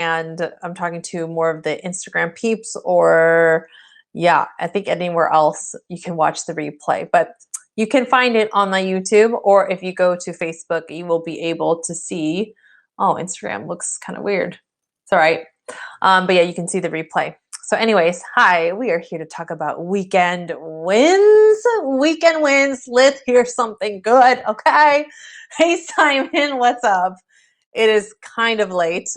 and I'm talking to more of the Instagram peeps, or yeah, I think anywhere else you can watch the replay. But you can find it on my YouTube, or if you go to Facebook, you will be able to see. Oh, Instagram looks kind of weird. It's all right. But yeah, you can see the replay. So, anyways, hi, we are here to talk about weekend wins. Weekend wins. Let's hear something good, okay? Hey, Simon, what's up? It is kind of late.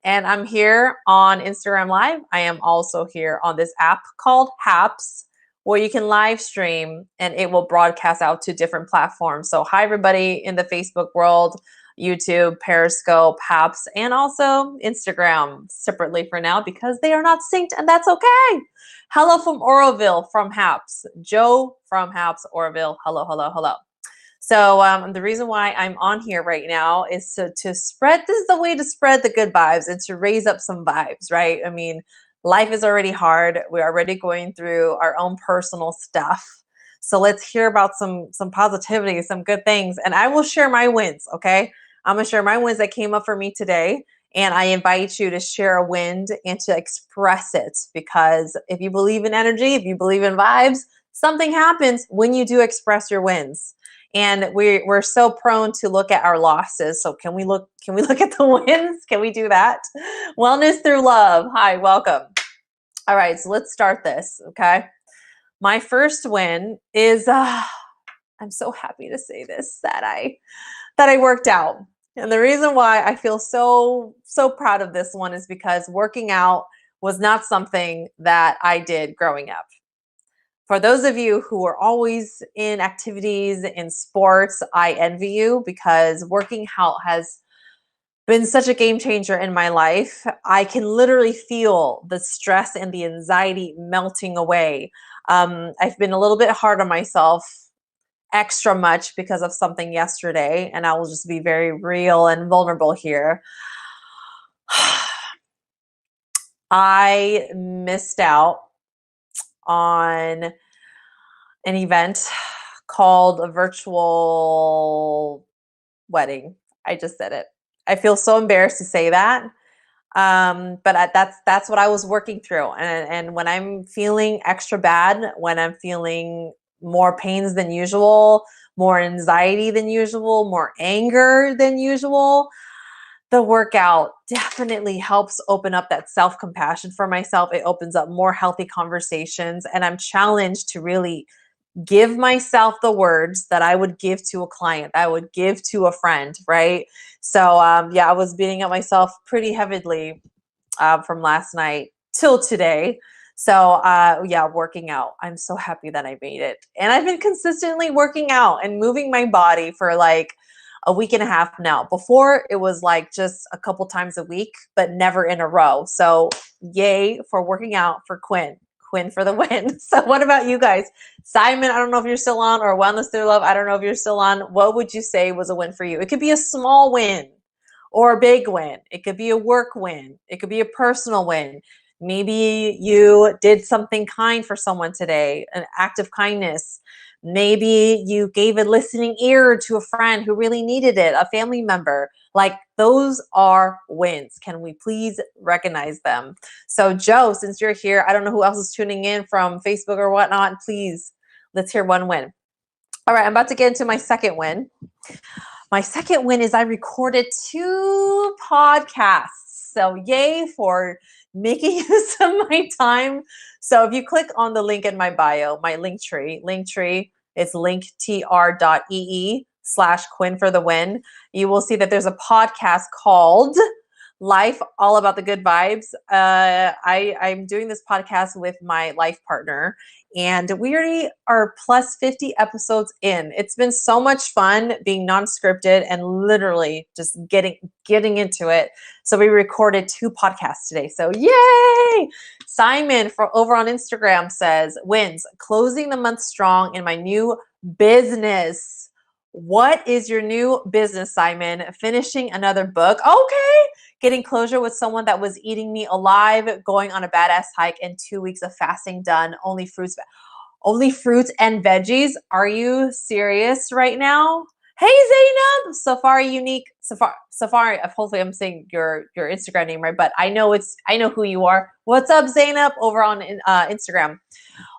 And I'm here on Instagram Live. I am also here on this app called Haps, where you can live stream and it will broadcast out to different platforms. So, hi, everybody in the Facebook world, YouTube, Periscope, Haps, and also Instagram separately for now because they are not synced, and that's okay. Hello from Oroville from Haps. Joe from Haps, Oroville. Hello, hello, hello. So the reason why I'm on here right now is to spread, this is the way to spread the good vibes and to raise up some vibes, right? I mean, life is already hard. We're already going through our own personal stuff. So let's hear about some positivity, some good things. And I will share my wins, okay? I'm gonna share my wins that came up for me today. And I invite you to share a win and to express it, because if you believe in energy, if you believe in vibes, something happens when you do express your wins. And we're so prone to look at our losses. So can we look at the wins? Can we do that? Wellness through love. Hi, welcome. All right, so let's start this, okay? My first win is I'm so happy to say this, that I worked out. And the reason why I feel so proud of this one is because working out was not something that I did growing up. For those of you who are always in activities, in sports, I envy you, because working out has been such a game changer in my life. I can literally feel the stress and the anxiety melting away. I've been a little bit hard on myself, extra much, because of something yesterday, and I will just be very real and vulnerable here. I missed out on an event called a virtual wedding. I just said it. I feel so embarrassed to say that. But that's what I was working through. And when I'm feeling extra bad, when I'm feeling more pains than usual, more anxiety than usual, more anger than usual, the workout definitely helps open up that self-compassion for myself. It opens up more healthy conversations, and I'm challenged to really give myself the words that I would give to a client, that I would give to a friend, right? So yeah, I was beating up myself pretty heavily from last night till today. So yeah, working out. I'm so happy that I made it. And I've been consistently working out and moving my body for like a week and a half now. Before, it was like just a couple times a week, but never in a row. So yay for working out for Quinn. Quinn for the win. So what about you guys? Simon, I don't know if you're still on, or Wellness Through Love, I don't know if you're still on. What would you say was a win for you? It could be a small win or a big win. It could be a work win. It could be a personal win. Maybe you did something kind for someone today, an act of kindness. Maybe you gave a listening ear to a friend who really needed it, a family member. Like, those are wins. Can we please recognize them? So Joe, since you're here, I don't know who else is tuning in from Facebook or whatnot. Please, let's hear one win. All right, I'm about to get into my second win. My second win is I recorded 2 podcasts. So yay for making use of my time. So if you click on the link in my bio, my Linktree, it's linktr.ee/Quinn for the win. You will see that there's a podcast called Life All About the Good Vibes. I'm doing this podcast with my life partner, and we already are plus 50 episodes in. It's been so much fun being non-scripted and literally just getting into it. So we recorded 2 podcasts today. So yay! Simon from over on Instagram says, wins, closing the month strong in my new business. What is your new business, Simon? Finishing another book. Okay. Getting closure with someone that was eating me alive, going on a badass hike, and 2 weeks of fasting done. Only fruits and veggies. Are you serious right now? Hey Zainab, Safari Unique, Safari. Hopefully, I'm saying your Instagram name right, but I know who you are. What's up, Zainab, over on Instagram?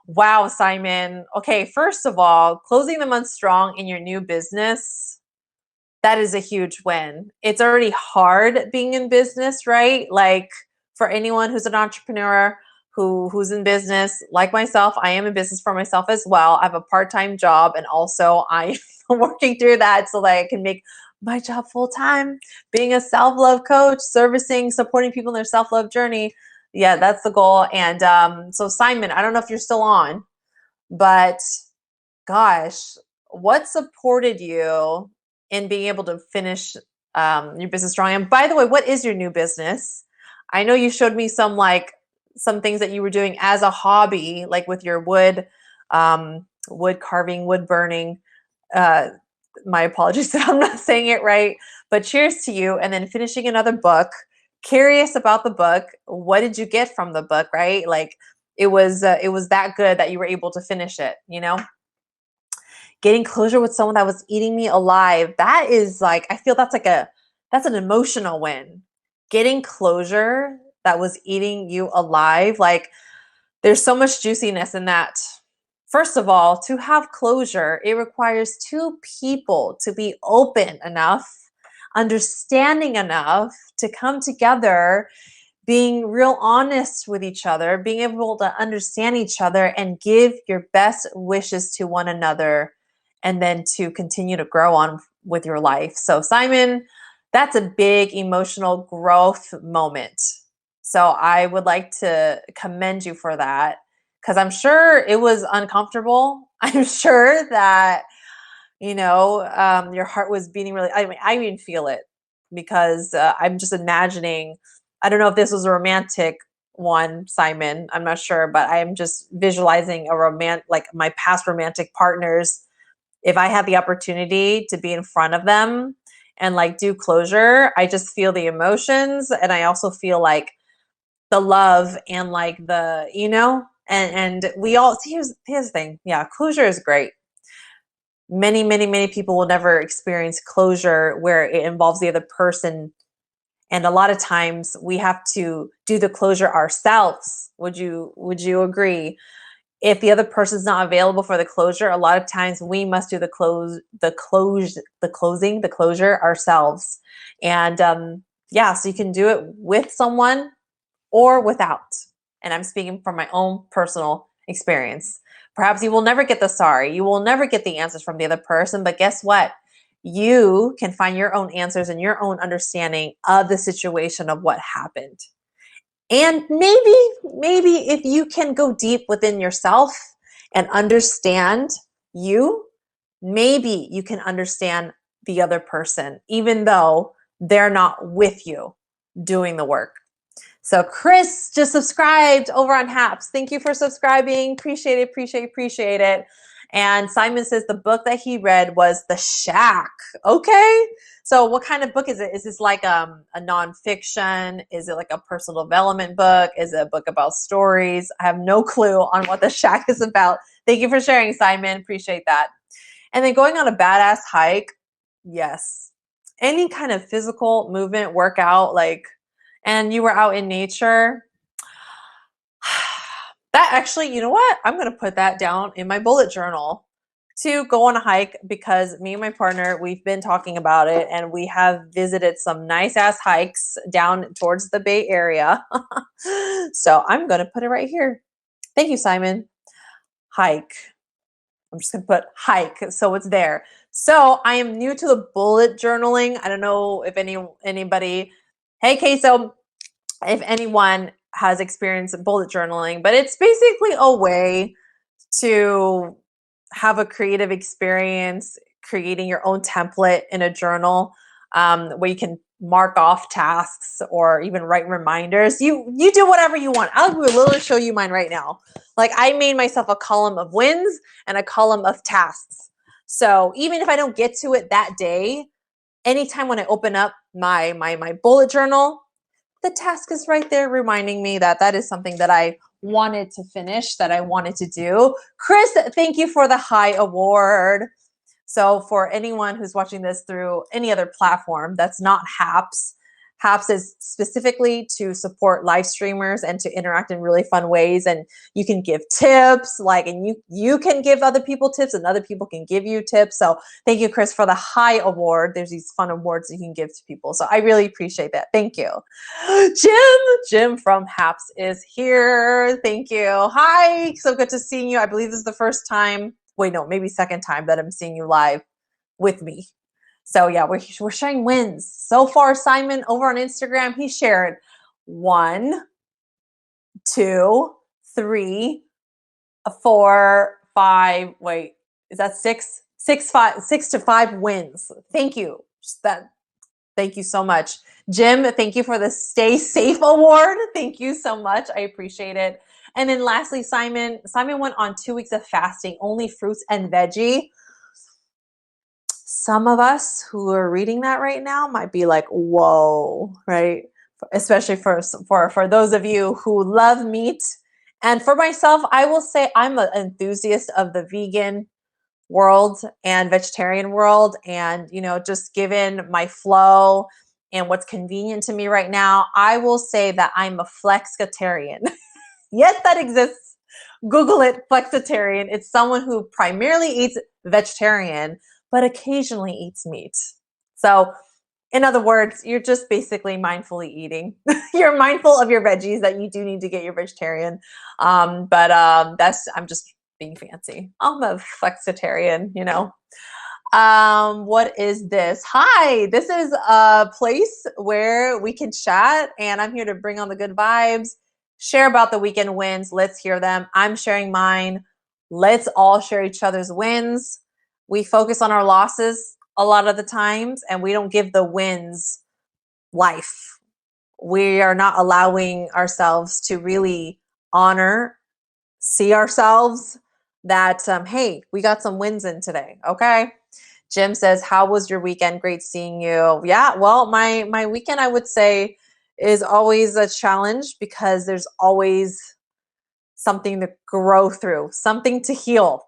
Wow, Simon. Okay, first of all, closing the month strong in your new business, that is a huge win. It's already hard being in business, right? Like for anyone who's an entrepreneur who's in business, like myself, I am in business for myself as well. I have a part-time job and also I'm working through that so that I can make my job full time, being a self-love coach, servicing, supporting people in their self-love journey. Yeah, that's the goal. And so Simon, I don't know if you're still on, but gosh, what supported you in being able to finish your business strong? And by the way, what is your new business? I know you showed me some things that you were doing as a hobby, like with your wood carving, wood burning. Uh, my apologies if I'm not saying it right, but cheers to you. And then finishing another book. Curious about the book. What did you get from the book? Right, like it was that good that you were able to finish it. You know, getting closure with someone that was eating me alive. That is like, I feel that's an emotional win. Getting closure that was eating you alive, like there's so much juiciness in that. First of all, to have closure, it requires two people to be open enough, understanding enough to come together, being real honest with each other, being able to understand each other and give your best wishes to one another, and then to continue to grow on with your life. So, Simon, that's a big emotional growth moment. So, I would like to commend you for that because I'm sure it was uncomfortable. I'm sure that, your heart was beating really. I mean, I even feel it because I'm just imagining. I don't know if this was a romantic one, Simon. I'm not sure, but I am just visualizing like my past romantic partners. If I had the opportunity to be in front of them and like do closure, I just feel the emotions, and I also feel like the love and like and we all here's the thing. Yeah, closure is great. Many people will never experience closure where it involves the other person, and a lot of times we have to do the closure ourselves. Would you agree? If the other person's not available for the closure, a lot of times we must do the closure ourselves. And yeah, so you can do it with someone or without. And I'm speaking from my own personal experience. Perhaps you will never get the sorry, you will never get the answers from the other person, but guess what? You can find your own answers and your own understanding of the situation of what happened. And maybe if you can go deep within yourself and understand you, maybe you can understand the other person, even though they're not with you doing the work. So Chris just subscribed over on Haps. Thank you for subscribing. Appreciate it. And Simon says the book that he read was The Shack. Okay. So what kind of book is it? Is this like a nonfiction? Is it like a personal development book? Is it a book about stories? I have no clue on what The Shack is about. Thank you for sharing, Simon. Appreciate that. And then going on a badass hike. Yes. Any kind of physical movement, workout, and you were out in nature. That actually, you know what? I'm going to put that down in my bullet journal to go on a hike, because me and my partner, we've been talking about it and we have visited some nice ass hikes down towards the Bay Area. So I'm going to put it right here. Thank you, Simon. Hike. I'm just going to put hike so it's there. So I am new to the bullet journaling. I don't know if anybody. Hey, Queso, if anyone has experienced bullet journaling, but it's basically a way to have a creative experience, creating your own template in a journal, where you can mark off tasks or even write reminders. You do whatever you want. I'll literally show you mine right now. Like I made myself a column of wins and a column of tasks. So even if I don't get to it that day, anytime when I open up my bullet journal, the task is right there reminding me that that is something that I wanted to finish, that I wanted to do. Chris, thank you for the high award. So for anyone who's watching this through any other platform that's not Haps, Haps is specifically to support live streamers and to interact in really fun ways. And you can give tips, like, and you can give other people tips, and other people can give you tips. So thank you, Chris, for the high award. There's these fun awards that you can give to people. So I really appreciate that. Thank you. Jim from Haps is here. Thank you. Hi. So good to see you. I believe this is the first time. Wait, no, maybe second time that I'm seeing you live with me. So yeah, we're sharing wins. So far, Simon over on Instagram, he shared 1, 2, 3, 4, 5. Wait, is that 6? 6 to 5 wins. Thank you. Thank you so much. Jim, thank you for the Stay Safe Award. Thank you so much. I appreciate it. And then lastly, Simon went on 2 weeks of fasting, only fruits and veggie. Some of us who are reading that right now might be like, whoa, right? Especially for those of you who love meat. And for myself, I will say I'm an enthusiast of the vegan world and vegetarian world. And, just given my flow and what's convenient to me right now, I will say that I'm a flexitarian. Yes, that exists. Google it, flexitarian. It's someone who primarily eats vegetarian, but occasionally eats meat. So in other words, you're just basically mindfully eating. You're mindful of your veggies that you do need to get your vegetarian. I'm just being fancy. I'm a flexitarian, What is this? Hi, this is a place where we can chat, and I'm here to bring on the good vibes, share about the weekend wins. Let's hear them. I'm sharing mine. Let's all share each other's wins. We focus on our losses a lot of the times, and we don't give the wins life. We are not allowing ourselves to really honor, see ourselves that, hey, we got some wins in today. Okay. Jim says, how was your weekend? Great seeing you. Yeah, well, my weekend, I would say, is always a challenge because there's always something to grow through, something to heal.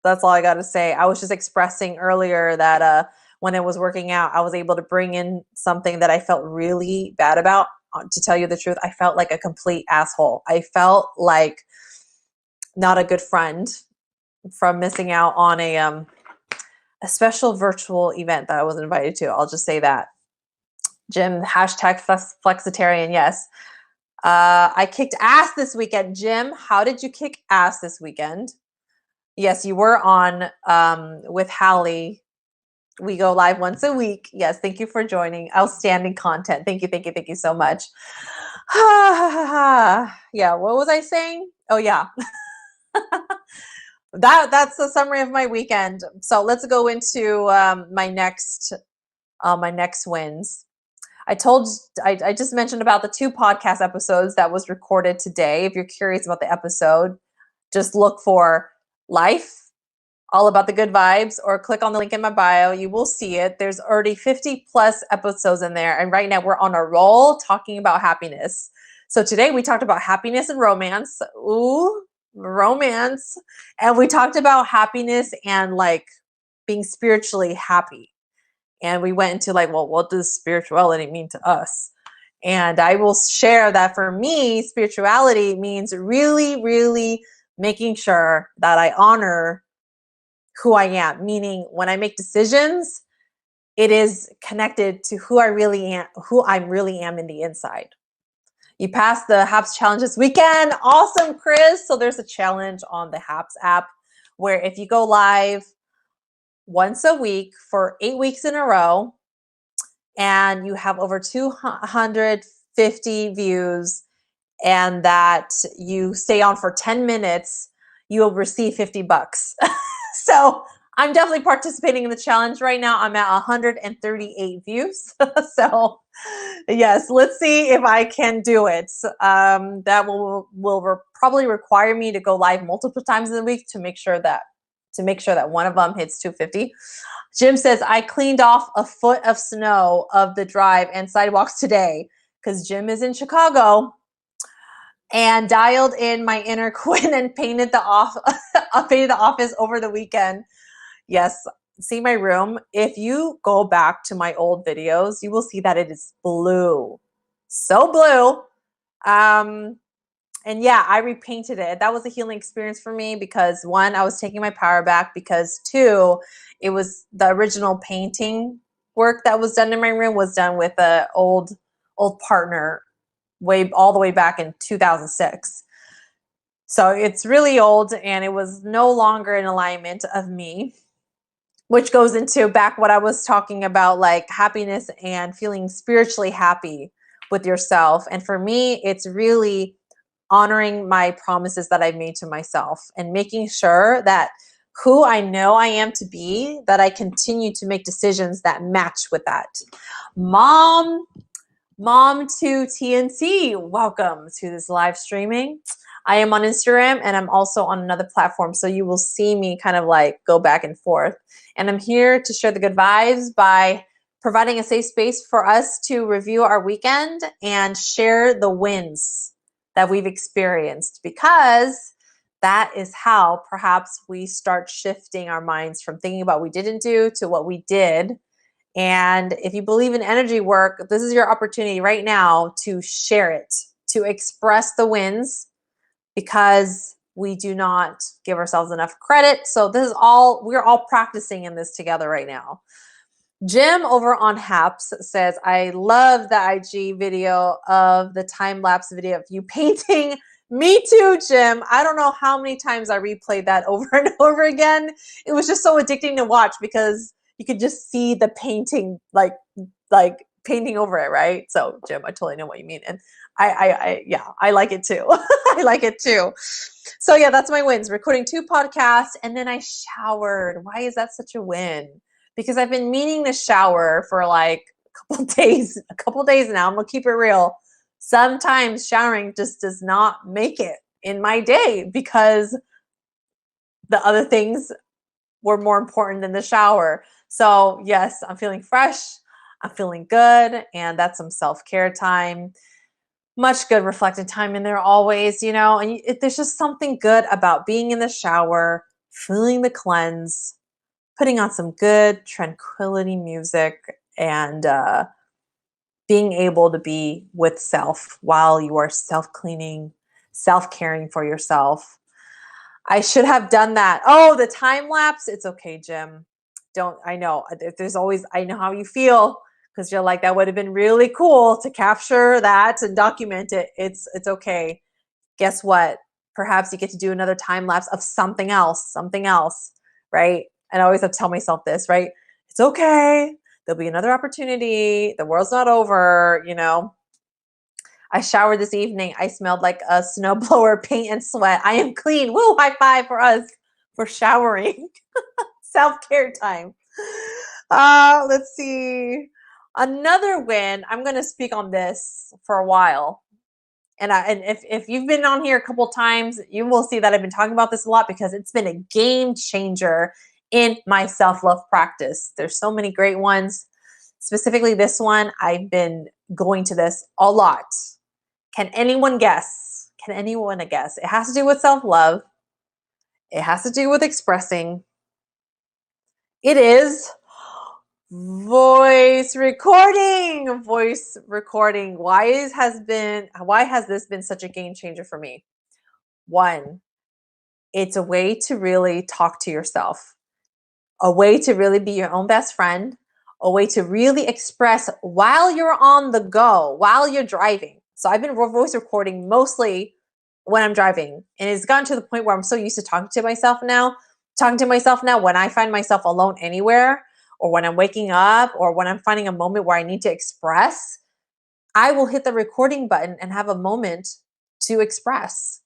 That's all I got to say. I was just expressing earlier that when I was working out, I was able to bring in something that I felt really bad about. To tell you the truth, I felt like a complete asshole. I felt like not a good friend from missing out on a special virtual event that I was invited to. I'll just say that. Jim, hashtag flexitarian, yes. I kicked ass this weekend. Jim, how did you kick ass this weekend? Yes, you were on with Hallie. We go live once a week. Yes, thank you for joining. Outstanding content. Thank you so much. Yeah, what was I saying? Oh yeah. That's the summary of my weekend. So let's go into my next wins. I just mentioned about the 2 podcast episodes that was recorded today. If you're curious about the episode, just look for Life, All About the Good Vibes, or click on the link in my bio. You will see it. There's already 50 plus episodes in there. And right now we're on a roll talking about happiness. So today we talked about happiness and romance. Ooh, romance. And we talked about happiness and like being spiritually happy. And we went into like, well, what does spirituality mean to us? And I will share that for me, spirituality means really, really making sure that I honor who I am. Meaning when I make decisions, it is connected to who I really am in the inside. You passed the HAPS challenge this weekend. Awesome, Chris. So there's a challenge on the HAPS app where if you go live once a week for 8 weeks in a row, and you have over 250 views, and that you stay on for 10 minutes, you'll receive $50. So I'm definitely participating in the challenge right now. I'm at 138 views. So yes, let's see if I can do it. That will probably require me to go live multiple times in the week to make sure that one of them hits 250. Jim says, I cleaned off a foot of snow of the drive and sidewalks today because Jim is in Chicago, and dialed in my inner Quinn and painted the office over the weekend. Yes, see my room. If you go back to my old videos, you will see that it is blue. So blue. Um, and yeah, I repainted it. That was a healing experience for me because one, I was taking my power back, because two, it was the original painting work that was done in my room was done with a old partner way all the way back in 2006. So it's really old and it was no longer in alignment of me, which goes into back what I was talking about, like happiness and feeling spiritually happy with yourself. And for me, it's really honoring my promises that I've made to myself and making sure that who I know I am to be, that I continue to make decisions that match with that. Mom to TNT, welcome to this live streaming. I am on Instagram and I'm also on another platform, so you will see me kind of like go back and forth. And I'm here to share the good vibes by providing a safe space for us to review our weekend and share the wins that we've experienced, because that is how perhaps we start shifting our minds from thinking about what we didn't do to what we did. And if you believe in energy work, this is your opportunity right now to share it, to express the wins, because we do not give ourselves enough credit. So this is all, we're all practicing in this together right now. Jim over on Haps says, I love the IG video of the time-lapse video of you painting. Me too, Jim. I don't know how many times I replayed that over and over again. It was just so addicting to watch because you could just see the painting, like painting over it, right? So Jim, I totally know what you mean. And yeah, I like it too. I like it too. So yeah, that's my wins. Recording 2 podcasts and then I showered. Why is that such a win? Because I've been meaning to shower for like a couple days now. I'm gonna keep it real. Sometimes showering just does not make it in my day because the other things were more important than the shower. So yes, I'm feeling fresh, I'm feeling good, and that's some self-care time. Much good reflected time in there always, and there's just something good about being in the shower, feeling the cleanse, putting on some good tranquility music, and being able to be with self while you are self-cleaning, self-caring for yourself. I should have done that. Oh, the time lapse. It's okay, Jim. I know there's always, I know how you feel, because you're like, that would have been really cool to capture that and document it. It's okay. Guess what? Perhaps you get to do another time lapse of something else, right? And I always have to tell myself this, right? It's okay. There'll be another opportunity. The world's not over, I showered this evening. I smelled like a snowblower, paint and sweat. I am clean. Woo, high five for us for showering. Self-care time. Let's see. Another win. I'm going to speak on this for a while. And if you've been on here a couple times, you will see that I've been talking about this a lot because it's been a game changer in my self-love practice. There's so many great ones. Specifically this one, I've been going to this a lot. Can anyone guess? Can anyone guess? It has to do with self-love. It has to do with expressing. It is voice recording. Voice recording. Why has this been such a game changer for me? One, it's a way to really talk to yourself, a way to really be your own best friend, a way to really express while you're on the go, while you're driving. So I've been voice recording mostly when I'm driving, and it's gotten to the point where I'm so used to talking to myself now when I find myself alone anywhere, or when I'm waking up, or when I'm finding a moment where I need to express, I will hit the recording button and have a moment to express.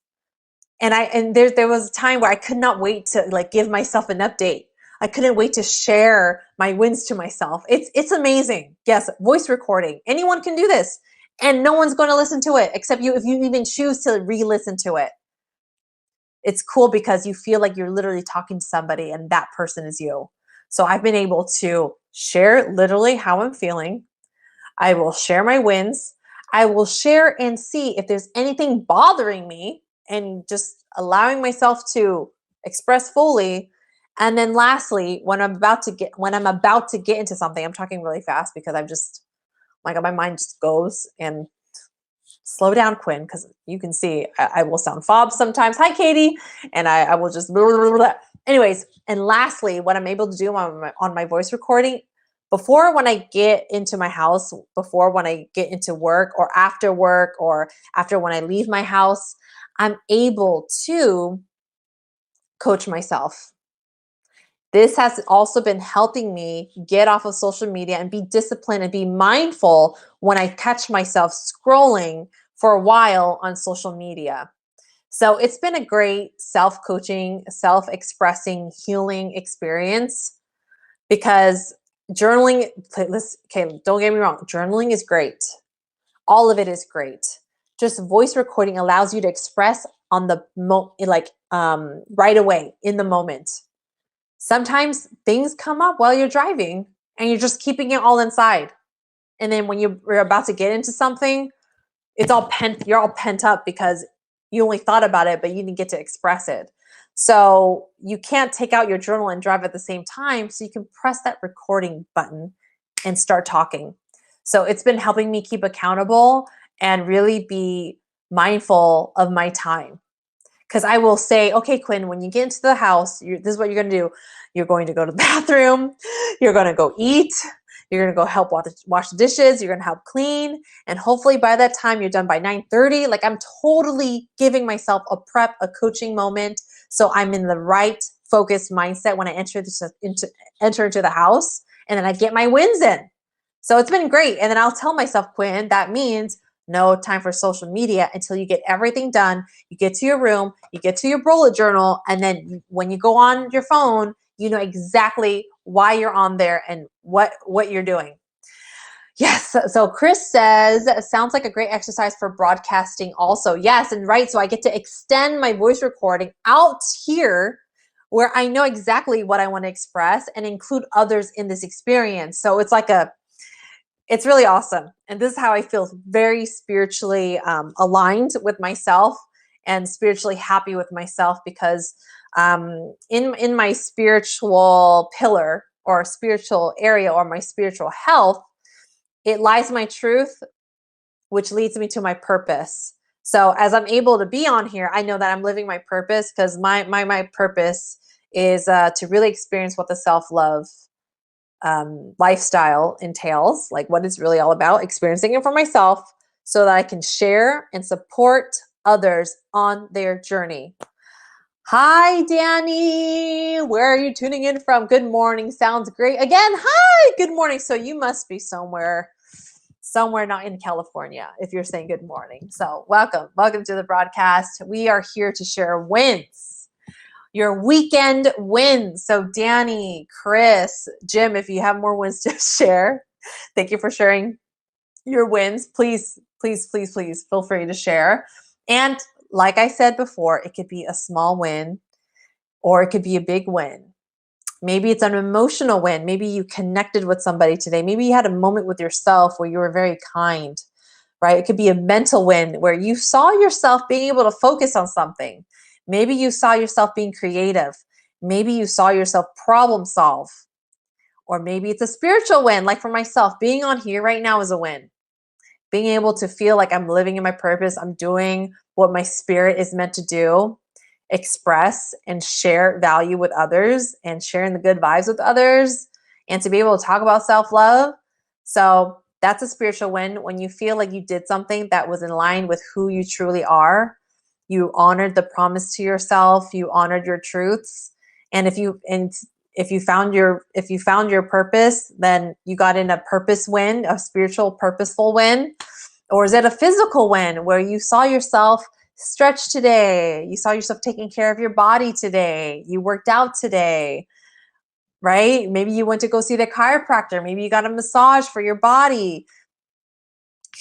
And there was a time where I could not wait to like give myself an update. I couldn't wait to share my wins to myself. It's amazing. Yes, voice recording. Anyone can do this. And no one's going to listen to it except you, if you even choose to re-listen to it. It's cool because you feel like you're literally talking to somebody and that person is you. So I've been able to share literally how I'm feeling. I will share my wins. I will share and see if there's anything bothering me, and just allowing myself to express fully. And then lastly, when I'm about to get into something, I'm talking really fast because I'm just, my God, my mind just goes, and slow down, Quinn, because you can see I will sound fob sometimes. Hi, Katie. And I will just blah, blah, blah, blah. Anyways, and lastly, what I'm able to do on my voice recording, before when I get into my house, before when I get into work, or after work, or after when I leave my house, I'm able to coach myself. This has also been helping me get off of social media and be disciplined and be mindful when I catch myself scrolling for a while on social media. So it's been a great self-coaching, self-expressing, healing experience, because journaling, okay, don't get me wrong, journaling is great. All of it is great. Just voice recording allows you to express on the right away in the moment. Sometimes things come up while you're driving and you're just keeping it all inside. And then when you're about to get into something, you're all pent up because you only thought about it, but you didn't get to express it. So you can't take out your journal and drive at the same time. So you can press that recording button and start talking. So it's been helping me keep accountable and really be mindful of my time. Because I will say, okay, Quinn, when you get into the house, this is what you're going to do. You're going to go to the bathroom. You're going to go eat. You're going to go help wash the dishes. You're going to help clean. And hopefully by that time, you're done by 9:30. Like, I'm totally giving myself a coaching moment. So I'm in the right focused mindset when I enter into the house, and then I get my wins in. So it's been great. And then I'll tell myself, Quinn, that means no time for social media until you get everything done. You get to your room, you get to your bullet journal, and then when you go on your phone, you know exactly why you're on there and what you're doing. Yes. So Chris says, sounds like a great exercise for broadcasting also. Yes. And right. So I get to extend my voice recording out here where I know exactly what I want to express and include others in this experience. So it's really awesome. And this is how I feel very spiritually aligned with myself and spiritually happy with myself, because in my spiritual pillar or spiritual area or my spiritual health, it lies my truth, which leads me to my purpose. So as I'm able to be on here, I know that I'm living my purpose, because my purpose is to really experience what the self-love lifestyle entails, like what it's really all about, experiencing it for myself so that I can share and support others on their journey. Hi, Danny. Where are you tuning in from? Good morning. Sounds great. Again, hi, good morning. So you must be somewhere not in California if you're saying good morning. So welcome to the broadcast. We are here to share wins, your weekend wins. So Danny, Chris, Jim, if you have more wins to share, thank you for sharing your wins. Please, please, please, please feel free to share. And like I said before, it could be a small win or it could be a big win. Maybe it's an emotional win. Maybe you connected with somebody today. Maybe you had a moment with yourself where you were very kind, right? It could be a mental win where you saw yourself being able to focus on something. Maybe you saw yourself being creative. Maybe you saw yourself problem solve. Or maybe it's a spiritual win, like for myself, being on here right now is a win. Being able to feel like I'm living in my purpose, I'm doing what my spirit is meant to do, express and share value with others and sharing the good vibes with others, and to be able to talk about self-love. So that's a spiritual win, when you feel like you did something that was in line with who you truly are. You honored the promise to yourself, you honored your truths. And if you found your purpose, then you got in a purpose win, a spiritual purposeful win. Or is it a physical win where you saw yourself stretch today, you saw yourself taking care of your body today, you worked out today, right? Maybe you went to go see the chiropractor, maybe you got a massage for your body.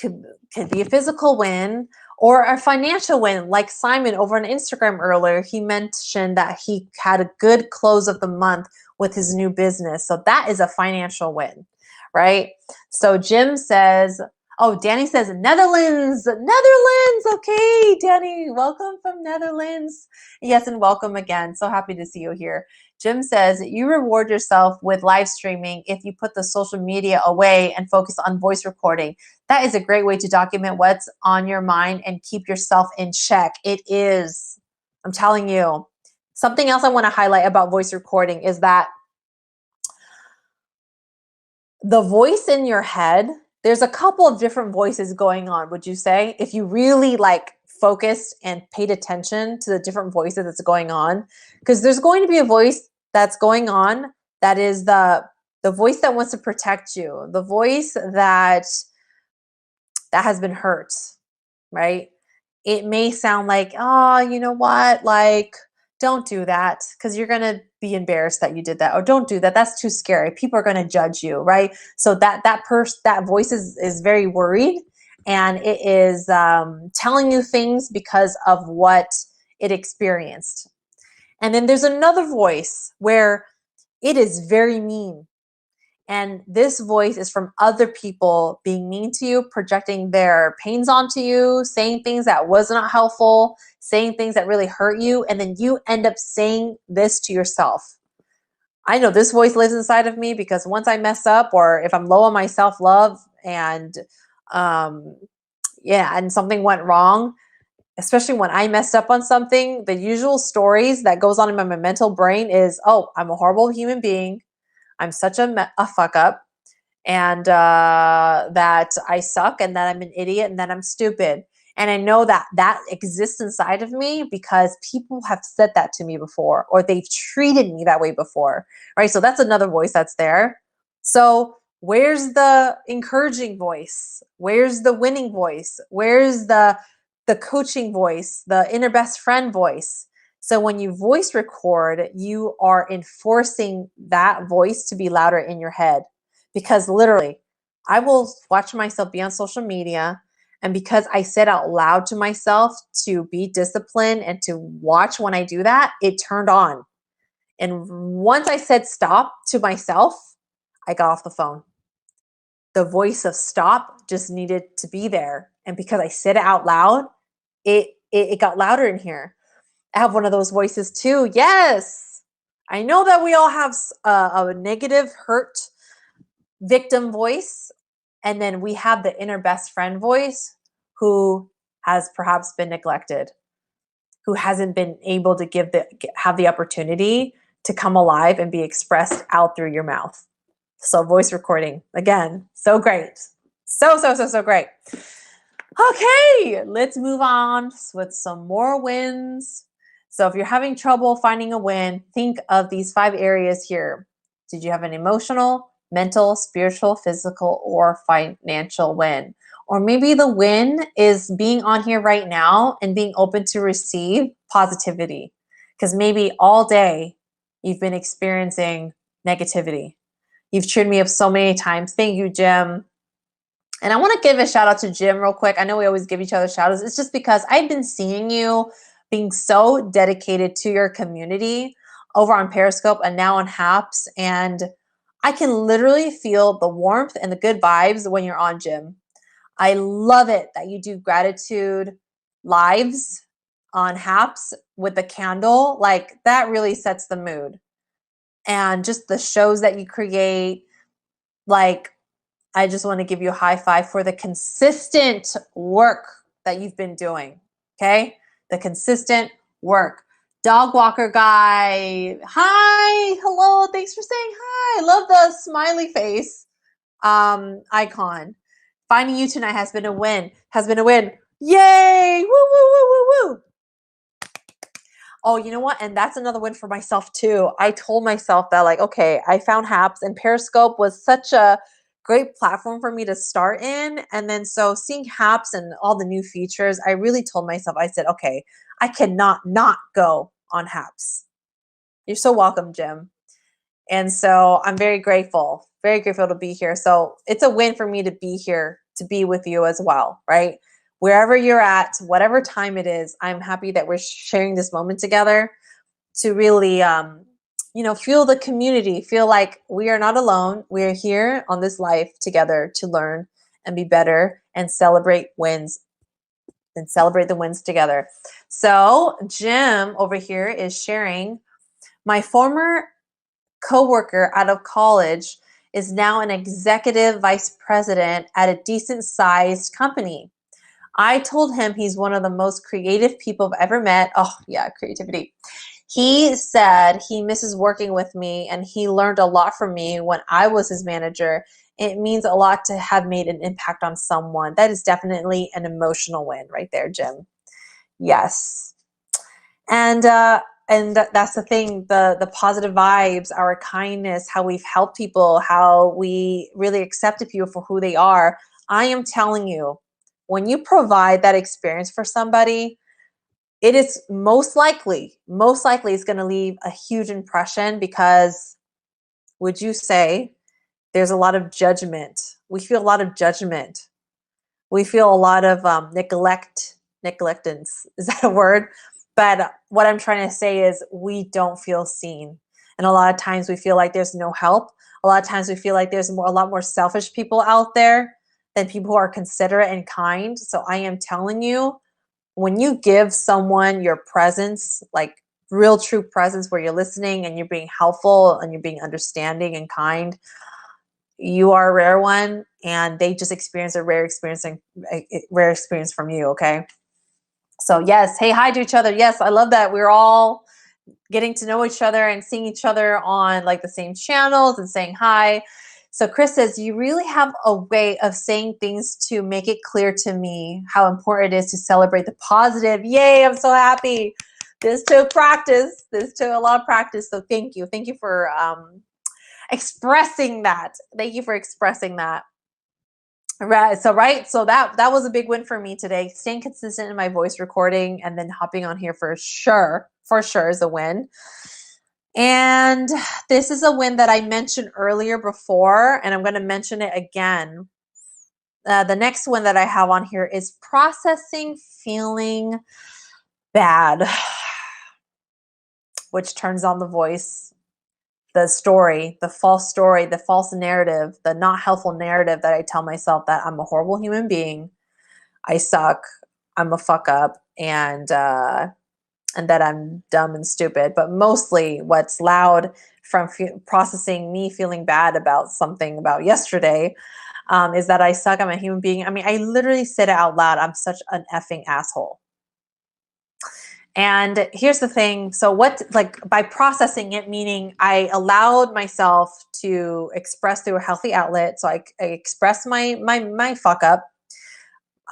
Could be a physical win or a financial win, like Simon over on Instagram earlier. He mentioned that he had a good close of the month with his new business. So that is a financial win, right? So Jim says, oh, Danny says Netherlands. Okay, Danny, welcome from Netherlands. Yes, and welcome again. So happy to see you here. Jim says, you reward yourself with live streaming if you put the social media away and focus on voice recording. That is a great way to document what's on your mind and keep yourself in check. It is. I'm telling you. Something else I want to highlight about voice recording is that the voice in your head, there's a couple of different voices going on, would you say? If you really like focused and paid attention to the different voices that's going on, because there's going to be a voice that's going on that is the voice that wants to protect you, the voice that has been hurt, right? It may sound like, oh, you know what, like, don't do that because you're going to be embarrassed that you did that, or don't do that, that's too scary, people are going to judge you, right? So that voice is very worried, and it is telling you things because of what it experienced. And then there's another voice where it is very mean, and this voice is from other people being mean to you, projecting their pains onto you, saying things that was not helpful, saying things that really hurt you. And then you end up saying this to yourself. I know this voice lives inside of me because once I mess up, or if I'm low on my self-love and and something went wrong, especially when I messed up on something, the usual stories that goes on in my mental brain is, oh, I'm a horrible human being. I'm such a fuck up, and that I suck, and that I'm an idiot, and that I'm stupid. And I know that that exists inside of me because people have said that to me before, or they've treated me that way before, right? So that's another voice that's there. So where's the encouraging voice? Where's the winning voice? Where's the coaching voice, the inner best friend voice? So when you voice record, you are enforcing that voice to be louder in your head. Because literally, I will watch myself be on social media, and because I said out loud to myself to be disciplined and to watch when I do that, it turned on. And once I said stop to myself, I got off the phone. The voice of stop just needed to be there. And because I said it out loud, it got louder in here. I have one of those voices too. Yes. I know that we all have a negative, hurt victim voice. And then we have the inner best friend voice who has perhaps been neglected, who hasn't been able to have the opportunity to come alive and be expressed out through your mouth. So voice recording, again, so great. So great. Okay, let's move on with some more wins. So if you're having trouble finding a win, think of these 5 areas here. Did you have an emotional, mental, spiritual, physical, or financial win? Or maybe the win is being on here right now and being open to receive positivity. Because maybe all day you've been experiencing negativity. You've cheered me up so many times. Thank you, Jim. And I want to give a shout out to Jim real quick. I know we always give each other shout outs. It's just because I've been seeing you being so dedicated to your community over on Periscope and now on Haps. And I can literally feel the warmth and the good vibes when you're on, Jim. I love it that you do gratitude lives on Haps with the candle. Like, that really sets the mood. And just the shows that you create, like, I just want to give you a high five for the consistent work that you've been doing. Okay? The consistent work. Dog walker guy. Hi. Hello. Thanks for saying hi. I love the smiley face icon. Finding you tonight has been a win. Has been a win. Yay. Woo, woo, woo, woo, woo. Oh, you know what? And that's another win for myself too. I told myself that, like, okay, I found Haps, and Periscope was such a great platform for me to start in. And then so seeing Haps and all the new features, I really told myself, I said, okay, I cannot not go on Haps. You're so welcome, Jim. And so I'm very grateful to be here. So it's a win for me to be here, to be with you as well, right? Wherever you're at, whatever time it is, I'm happy that we're sharing this moment together to really, feel the community, feel like we are not alone. We are here on this life together to learn and be better and celebrate wins and celebrate the wins together. So Jim over here is sharing My former coworker out of college is now an executive vice president at a decent sized company. I told him he's one of the most creative people I've ever met. Oh, yeah, creativity. He said he misses working with me and he learned a lot from me when I was his manager. It means a lot to have made an impact on someone. That is definitely an emotional win right there, Jim. Yes. And that's the thing, the positive vibes, our kindness, how we've helped people, how we really accepted people for who they are. I am telling you, when you provide that experience for somebody, it is most likely it's going to leave a huge impression because would you say there's a lot of judgment? We feel a lot of judgment. We feel a lot of neglectance. Is that a word? But what I'm trying to say is we don't feel seen. And a lot of times we feel like there's no help. A lot of times we feel like there's a lot more selfish people out there than people who are considerate and kind. So I am telling you, when you give someone your presence, like real true presence where you're listening and you're being helpful and you're being understanding and kind, you are a rare one and they just experience a rare experience from you. Okay. So yes, hey, hi to each other. Yes, I love that we're all getting to know each other and seeing each other on like the same channels and saying hi. So Chris says, you really have a way of saying things to make it clear to me how important it is to celebrate the positive. Yay, I'm so happy. This took practice. This took a lot of practice. So thank you. Thank you for expressing that. Thank you for expressing that. Right. So that was a big win for me today. Staying consistent in my voice recording and then hopping on here for sure is a win. And this is a win that I mentioned earlier before, and I'm going to mention it again. The next one that I have on here is processing feeling bad, which turns on the voice, the story, the false narrative, the not helpful narrative that I tell myself that I'm a horrible human being, I suck, I'm a fuck up, and that I'm dumb and stupid. But mostly what's loud from processing me feeling bad about something about yesterday is that I suck, I'm a human being. I mean, I literally said it out loud. I'm such an effing asshole. And here's the thing. So like by processing it, meaning I allowed myself to express through a healthy outlet. So I express my fuck up.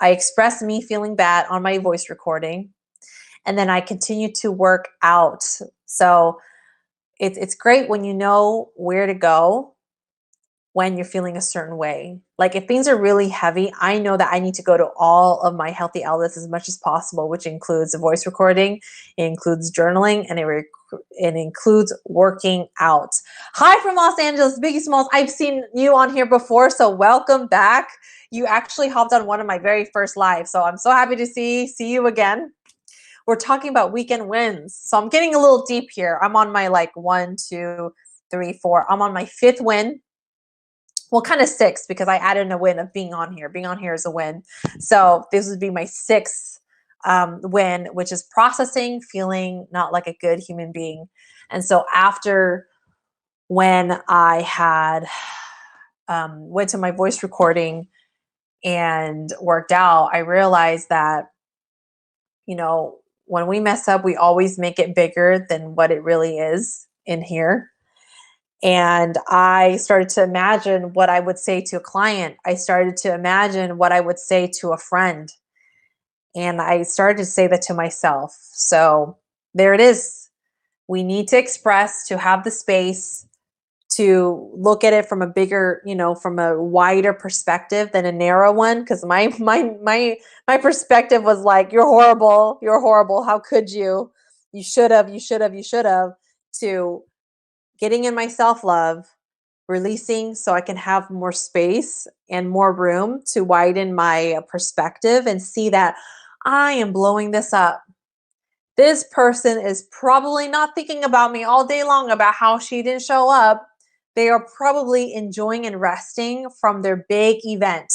I express me feeling bad on my voice recording. And then I continue to work out. So it's great when you know where to go when you're feeling a certain way. Like if things are really heavy, I know that I need to go to all of my healthy outlets as much as possible, which includes a voice recording, it includes journaling, and it includes working out. Hi from Los Angeles, Biggie Smalls. I've seen you on here before, so welcome back. You actually hopped on one of my very first lives, so I'm so happy to see you again. We're talking about weekend wins. So I'm getting a little deep here. I'm on my 1, 2, 3, 4. I'm on my 5th win. Well, kind of 6 because I added a win of being on here. Being on here is a win. So this would be my 6th win, which is processing, feeling not like a good human being. And so after when I had went to my voice recording and worked out, I realized that, when we mess up, we always make it bigger than what it really is in here. And I started to imagine what I would say to a client. I started to imagine what I would say to a friend. And I started to say that to myself. So there it is. We need to express, to have the space to look at it from a bigger, from a wider perspective than a narrow one. Because my perspective was like, you're horrible. How could you? You should have. To getting in my self-love, releasing so I can have more space and more room to widen my perspective and see that I am blowing this up. This person is probably not thinking about me all day long about how she didn't show up. They are probably enjoying and resting from their big event,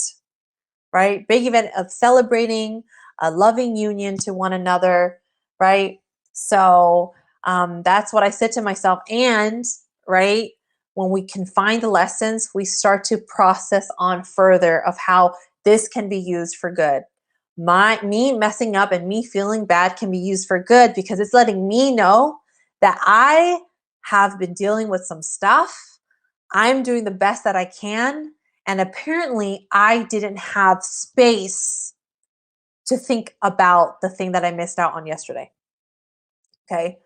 right? Big event of celebrating a loving union to one another, right? So That's what I said to myself. And right, when we can find the lessons, we start to process on further of how this can be used for good. Me messing up and me feeling bad can be used for good because it's letting me know that I have been dealing with some stuff. I'm doing the best that I can. And apparently, I didn't have space to think about the thing that I missed out on yesterday. Okay.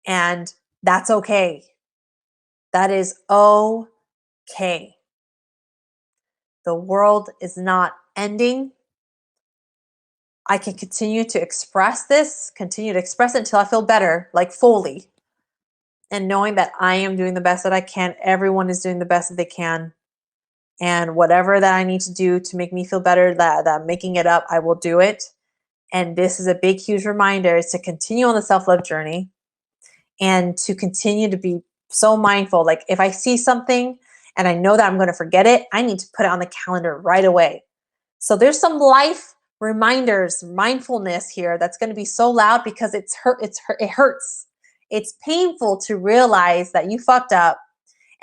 And that's okay. That is okay. The world is not ending. I can continue to express this, continue to express it until I feel better, like fully. And knowing that I am doing the best that I can, everyone is doing the best that they can. And whatever that I need to do to make me feel better, that I'm making it up, I will do it. And this is a big, huge reminder is to continue on the self-love journey and to continue to be so mindful. Like if I see something and I know that I'm going to forget it, I need to put it on the calendar right away. So there's some life reminders, mindfulness here that's going to be so loud because it hurts. It's painful to realize that you fucked up.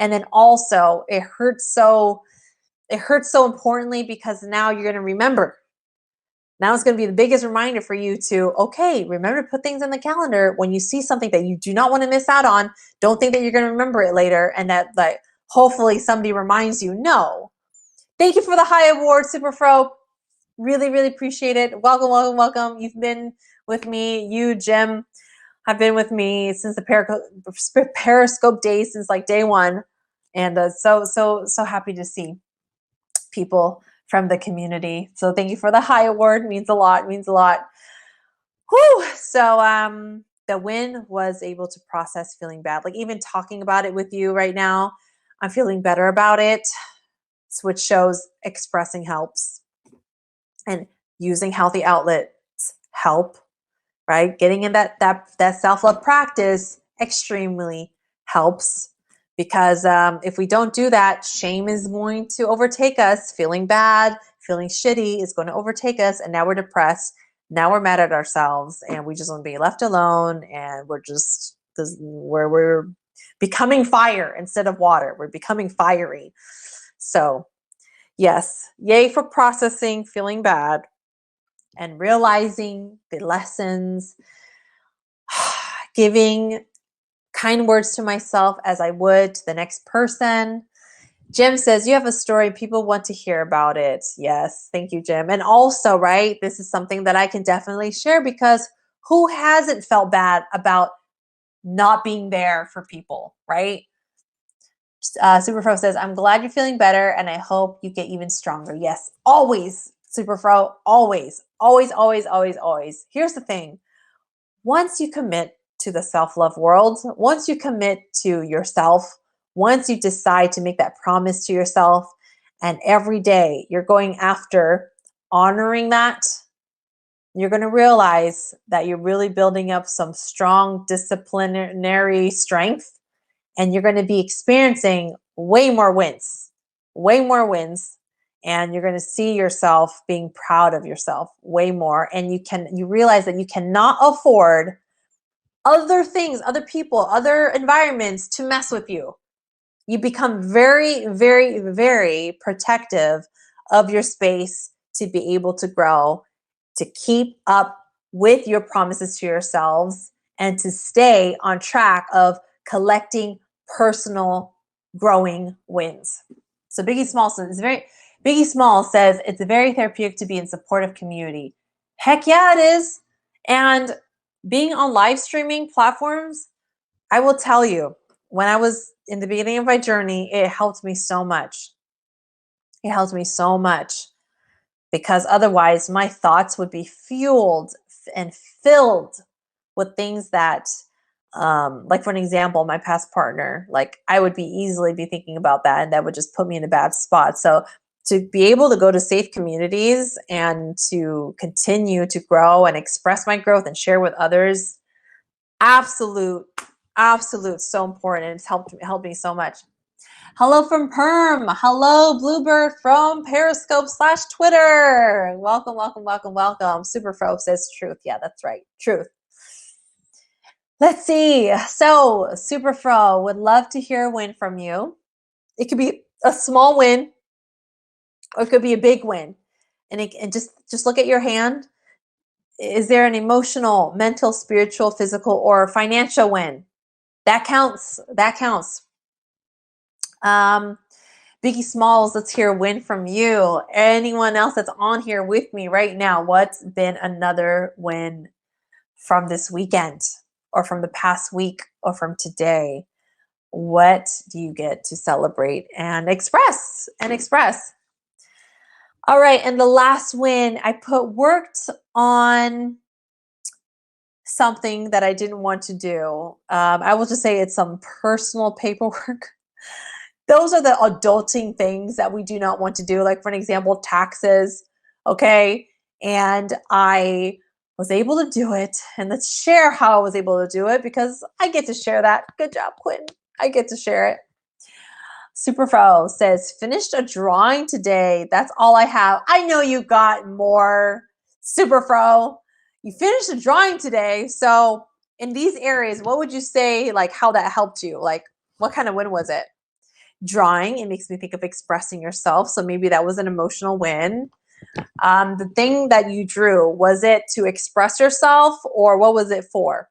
And then also it hurts so importantly because now you're going to remember. Now it's going to be the biggest reminder for you to, okay, remember to put things in the calendar when you see something that you do not want to miss out on. Don't think that you're going to remember it later and that like hopefully somebody reminds you. No. Thank you for the high award, Super Fro. Really, really appreciate it. Welcome, welcome, welcome. You've been with me. You, Jim, have been with me since the Periscope days, since like day one. And so happy to see people from the community. So thank you for the high award. Means a lot. Means a lot. Whew. So the win was able to process feeling bad. Like even talking about it with you right now, I'm feeling better about it. Which shows expressing helps. And using healthy outlets help, right? Getting in that self-love practice extremely helps because if we don't do that, shame is going to overtake us. Feeling bad, feeling shitty is going to overtake us, and now we're depressed. Now we're mad at ourselves, and we just want to be left alone, and we're becoming fire instead of water. We're becoming fiery. So yes, yay for processing feeling bad and realizing the lessons, giving kind words to myself as I would to the next person. Jim says, you have a story. People want to hear about it. Yes, thank you, Jim. And also, right, this is something that I can definitely share because who hasn't felt bad about not being there for people, right? Superfro says, I'm glad you're feeling better and I hope you get even stronger. Yes, always, Superfro, always, always, always, always, always. Here's the thing. Once you commit to the self-love world, once you commit to yourself, once you decide to make that promise to yourself, and every day you're going after honoring that, you're going to realize that you're really building up some strong disciplinary strength and you're going to be experiencing way more wins, and you're going to see yourself being proud of yourself way more. And you realize that you cannot afford other things, other people, other environments to mess with you. You become very, very, very protective of your space to be able to grow, to keep up with your promises to yourselves, and to stay on track of collecting personal growing wins. So Biggie Small says it's very therapeutic to be in supportive community. Heck yeah, it is. And being on live streaming platforms, I will tell you, when I was in the beginning of my journey, it helped me so much. It helped me so much because otherwise my thoughts would be fueled and filled with things that like for an example, my past partner, like I would easily be thinking about that and that would just put me in a bad spot. So to be able to go to safe communities and to continue to grow and express my growth and share with others, absolute, so important. It's helped me so much. Hello from Perm. Hello, Bluebird from Periscope/Twitter. Welcome, welcome, welcome, welcome. Superfro says truth. Yeah, that's right. Truth. Let's see. So, Super Fro, would love to hear a win from you. It could be a small win or it could be a big win. And just look at your hand. Is there an emotional, mental, spiritual, physical, or financial win? That counts. That counts. Biggie Smalls, let's hear a win from you. Anyone else that's on here with me right now, what's been another win from this weekend or from the past week or from today? What do you get to celebrate and express and express? All right, and the last win I worked on something that I didn't want to do. I will just say it's some personal paperwork. Those are the adulting things that we do not want to do. Like, for an example, taxes. Okay. And I was able to do it. And let's share how I was able to do it because I get to share that. Good job, Quinn. I get to share it. Superfro says, finished a drawing today. That's all I have. I know you got more, Superfro. You finished a drawing today. So in these areas, what would you say, like how that helped you? Like what kind of win was it? Drawing, it makes me think of expressing yourself. So maybe that was an emotional win. The thing that you drew, was it to express yourself or what was it for?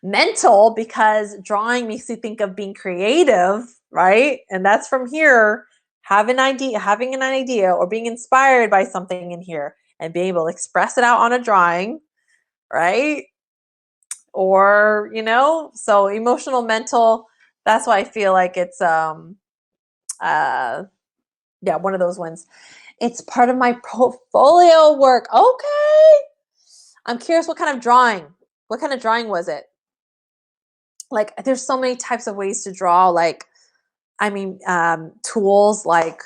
Mental, because drawing makes you think of being creative, right? And that's from here, having an idea or being inspired by something in here and being able to express it out on a drawing, right? Or, so emotional, mental, that's why I feel like it's one of those ones. It's part of my portfolio work. Okay. I'm curious what kind of drawing was it? Like there's so many types of ways to draw, like tools like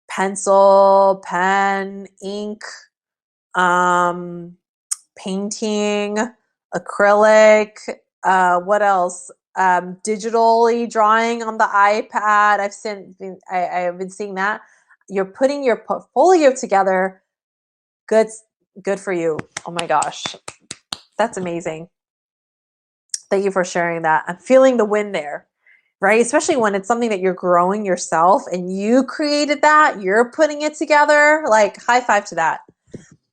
pencil, pen, ink, painting, acrylic, what else? Digitally drawing on the iPad. I have been seeing that. You're putting your portfolio together. Good for you. Oh my gosh. That's amazing. Thank you for sharing that. I'm feeling the win there, right? Especially when it's something that you're growing yourself and you created that, you're putting it together. Like high five to that.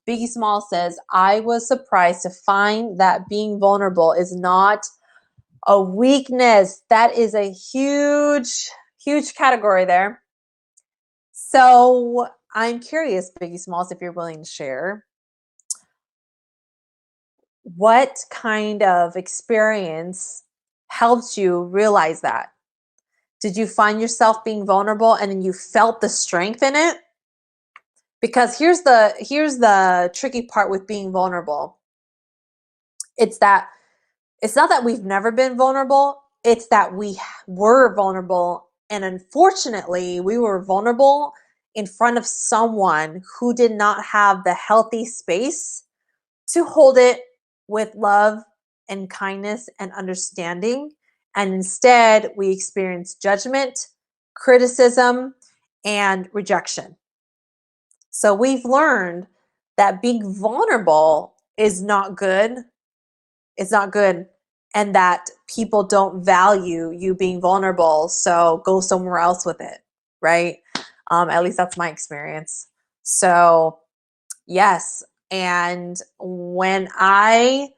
Biggie Small says, I was surprised to find that being vulnerable is not a weakness. That is a huge, huge category there. So I'm curious, Biggie Smalls, if you're willing to share, what kind of experience helped you realize that? Did you find yourself being vulnerable and then you felt the strength in it? Because here's the tricky part with being vulnerable. It's not that we've never been vulnerable, it's that we were vulnerable, and unfortunately, we were vulnerable in front of someone who did not have the healthy space to hold it with love and kindness and understanding. And instead, we experience judgment, criticism, and rejection. So we've learned that being vulnerable is not good. It's not good. And that people don't value you being vulnerable. So go somewhere else with it, right? At least that's my experience. So, yes. And when I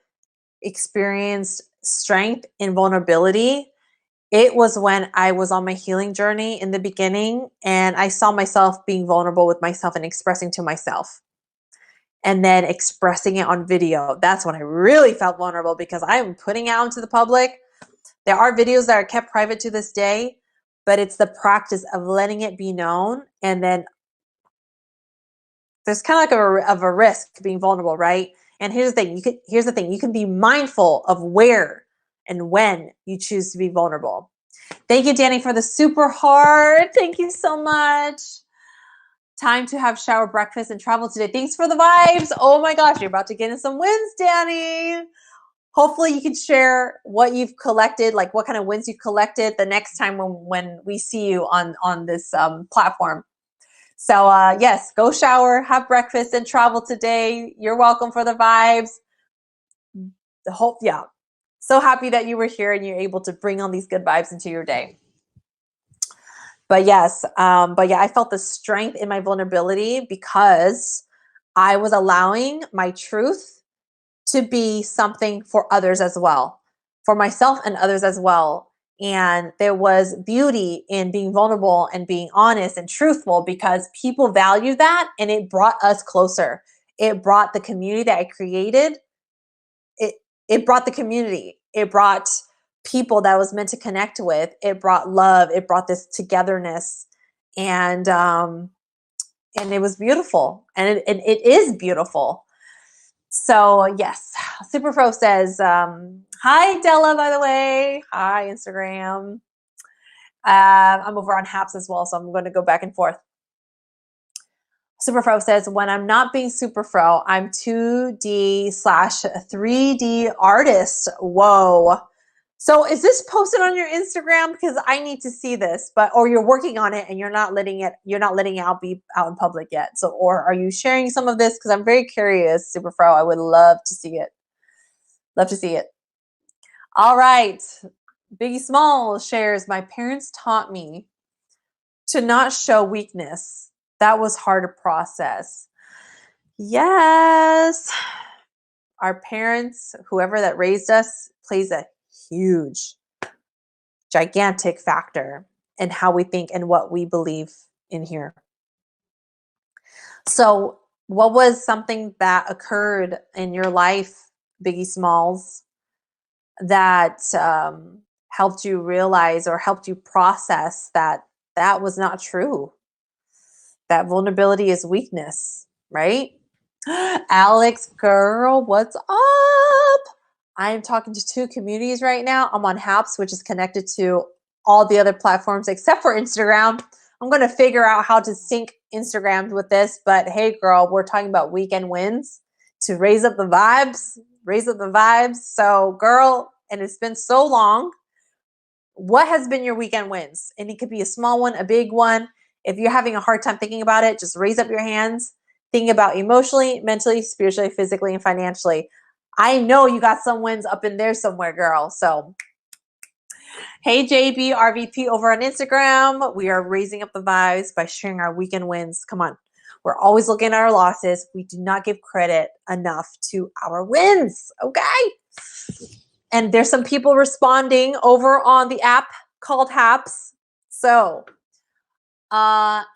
experienced strength in vulnerability, it was when I was on my healing journey in the beginning and I saw myself being vulnerable with myself and expressing to myself and then expressing it on video. That's when I really felt vulnerable because I'm putting out into the public. There are videos that are kept private to this day, but it's the practice of letting it be known. And then there's kind of like a risk being vulnerable, right? And here's the thing, you can be mindful of where and when you choose to be vulnerable. Thank you, Danny, for the super heart. Thank you so much. Time to have shower, breakfast, and travel today. Thanks for the vibes. Oh my gosh, you're about to get in some wins, Danny. Hopefully you can share what you've collected, like what kind of wins you collected the next time when we see you on this platform. So yes, go shower, have breakfast, and travel today. You're welcome for the vibes. Yeah. So happy that you were here and you're able to bring on these good vibes into your day. But yes, but yeah, I felt the strength in my vulnerability because I was allowing my truth to be something for others as well, for myself and others as well. And there was beauty in being vulnerable and being honest and truthful because people value that, and it brought us closer. It brought the community that I created. It it brought the community. It brought people that I was meant to connect with. It brought love. It brought this togetherness, and and it was beautiful, and it is beautiful. So yes, Superfro says, hi Della, by the way. Hi, Instagram. I'm over on Haps as well, so I'm going to go back and forth. Superfro says, when I'm not being Superfro, I'm 2D slash 3D artist. Whoa. So is this posted on your Instagram? Because I need to see this, or you're working on it and you're not letting it out be out in public yet. So, or are you sharing some of this? Because I'm very curious, Superfro. I would love to see it. Love to see it. All right. Biggie Smalls shares, my parents taught me to not show weakness. That was hard to process. Yes. Our parents, whoever that raised us, plays a huge, gigantic factor in how we think and what we believe in here. So, what was something that occurred in your life, Biggie Smalls, that helped you realize or helped you process that that was not true? That vulnerability is weakness, right? Alex, girl, what's up? I am talking to two communities right now. I'm on Haps, which is connected to all the other platforms except for Instagram. I'm going to figure out how to sync Instagram with this. But hey, girl, we're talking about weekend wins to raise up the vibes, raise up the vibes. So, girl, and it's been so long. What has been your weekend wins? And it could be a small one, a big one. If you're having a hard time thinking about it, just raise up your hands. Think about emotionally, mentally, spiritually, physically, and financially. I know you got some wins up in there somewhere, girl. So, hey, JB, RVP over on Instagram. We are raising up the vibes by sharing our weekend wins. Come on. We're always looking at our losses. We do not give credit enough to our wins. Okay. And there's some people responding over on the app called Haps. So,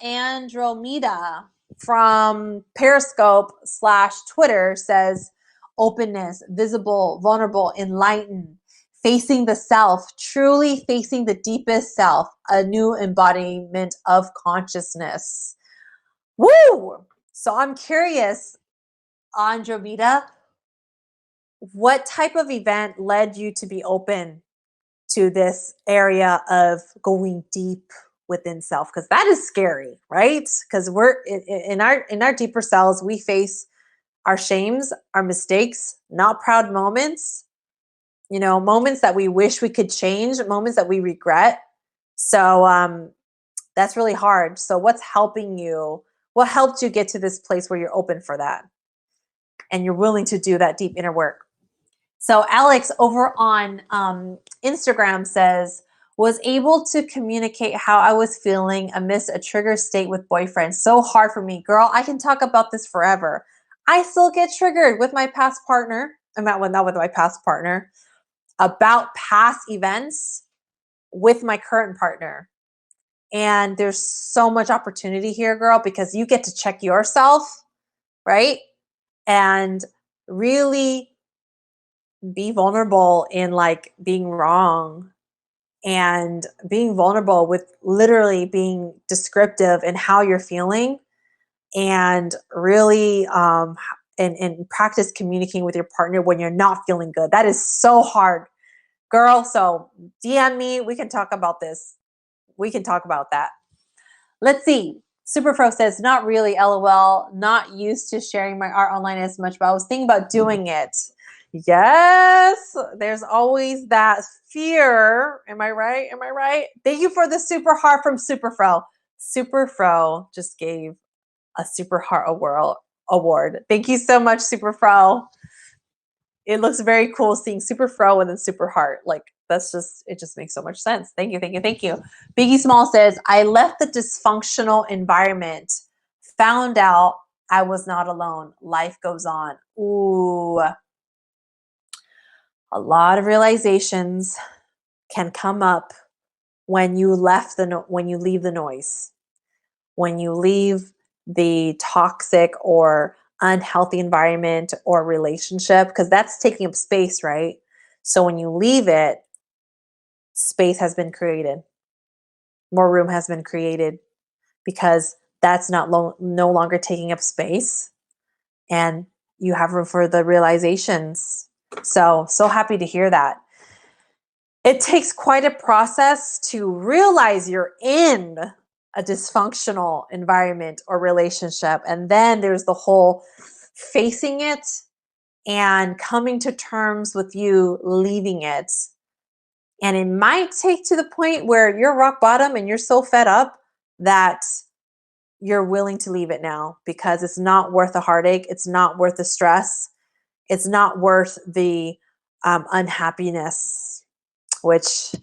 Andromeda from Periscope / Twitter says, openness, visible, vulnerable, enlightened, facing the self, truly facing the deepest self, a new embodiment of consciousness. Woo! So I'm curious, Andromeda, what type of event led you to be open to this area of going deep within self? Because that is scary, right? Because we're in our deeper selves, we face our shames, our mistakes, not proud moments, moments that we wish we could change, moments that we regret. So that's really hard. So what's helping you? What helped you get to this place where you're open for that and you're willing to do that deep inner work? So Alex over on Instagram says, was able to communicate how I was feeling amidst a trigger state with boyfriend. So hard for me. Girl, I can talk about this forever. I still get triggered with my past partner. Not with my past partner. About past events with my current partner. And there's so much opportunity here, girl, because you get to check yourself, right? And really be vulnerable in like being wrong and being vulnerable with literally being descriptive in how you're feeling, and really and practice communicating with your partner when you're not feeling good. That is so hard, girl. So DM me, we can talk about this. We can talk about that. Let's see. Superfro says, not really, LOL. Not used to sharing my art online as much, but I was thinking about doing it. Yes, there's always that fear. Am I right? Am I right? Thank you for the super heart from Superfro. Superfro just gave a super heart award. Thank you so much, Superfro. it looks very cool seeing super fro and then super heart. Like it just makes so much sense. Thank you, thank you, thank you. Biggie Small says, I left the dysfunctional environment, found out I was not alone. Life goes on. Ooh, a lot of realizations can come up when you when you leave the noise, when you leave the toxic or unhealthy environment or relationship, because that's taking up space, right? So when you leave it, space has been created, more room has been created, because that's no longer taking up space, and you have room for the realizations. So happy to hear that. It takes quite a process to realize you're in a dysfunctional environment or relationship. And then there's the whole facing it and coming to terms with you leaving it. And it might take to the point where you're rock bottom and you're so fed up that you're willing to leave it now, because it's not worth the heartache. It's not worth the stress. It's not worth the unhappiness, which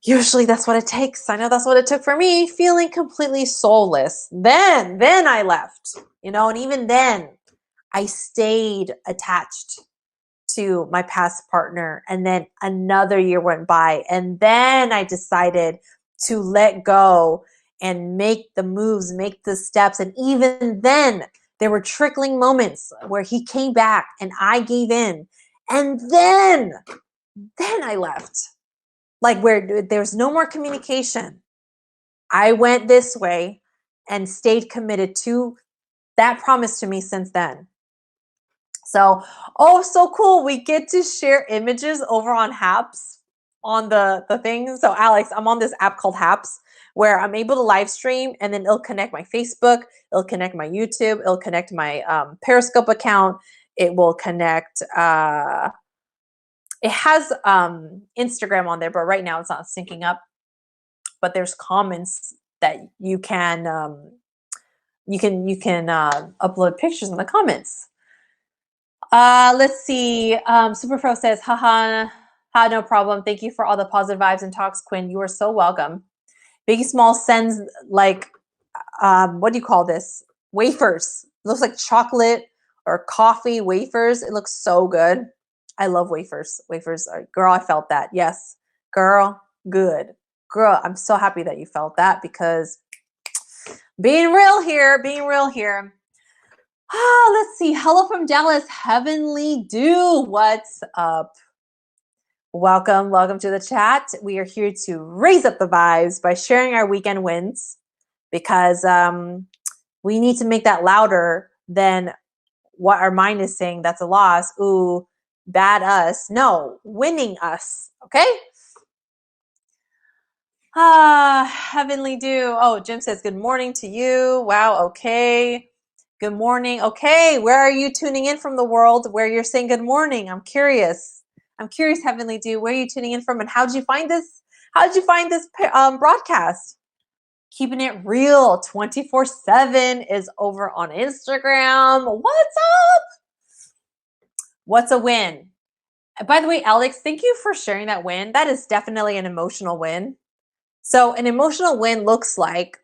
usually that's what it takes. I know that's what it took for me, feeling completely soulless. Then I left, and even then I stayed attached to my past partner. And then another year went by, and then I decided to let go and make the moves, make the steps. And even then there were trickling moments where he came back and I gave in. And then I left. Like, where there's no more communication. I went this way and stayed committed to that promise to me since then. So, so cool. We get to share images over on Haps on the thing. So Alex, I'm on this app called Haps where I'm able to live stream, and then it'll connect my Facebook, it'll connect my YouTube, it'll connect my Periscope account. It will connect, it has Instagram on there, but right now it's not syncing up. But there's comments that you can upload pictures in the comments. Let's see. Superfro says, haha, no problem. Thank you for all the positive vibes and talks, Quinn. You are so welcome. Biggie Small sends like, what do you call this? Wafers. It looks like chocolate or coffee wafers. It looks so good. I love wafers. Wafers are, girl, I felt that. Yes, girl, good. Girl, I'm so happy that you felt that, because being real here. Let's see. Hello from Dallas, Heavenly Dew. What's up? Welcome to the chat. We are here to raise up the vibes by sharing our weekend wins, because we need to make that louder than what our mind is saying. That's a loss. Ooh, bad us. No, winning us. Okay. Heavenly Dew. Oh, Jim says good morning to you. Wow. Okay. Good morning. Okay, where are you tuning in from the world where you're saying good morning? I'm curious, Heavenly Dew, where are you tuning in from, and how did you find this? How did you find this broadcast? Keeping it real 24/7 is over on Instagram. What's up? What's a win? By the way, Alex, thank you for sharing that win. That is definitely an emotional win. So an emotional win looks like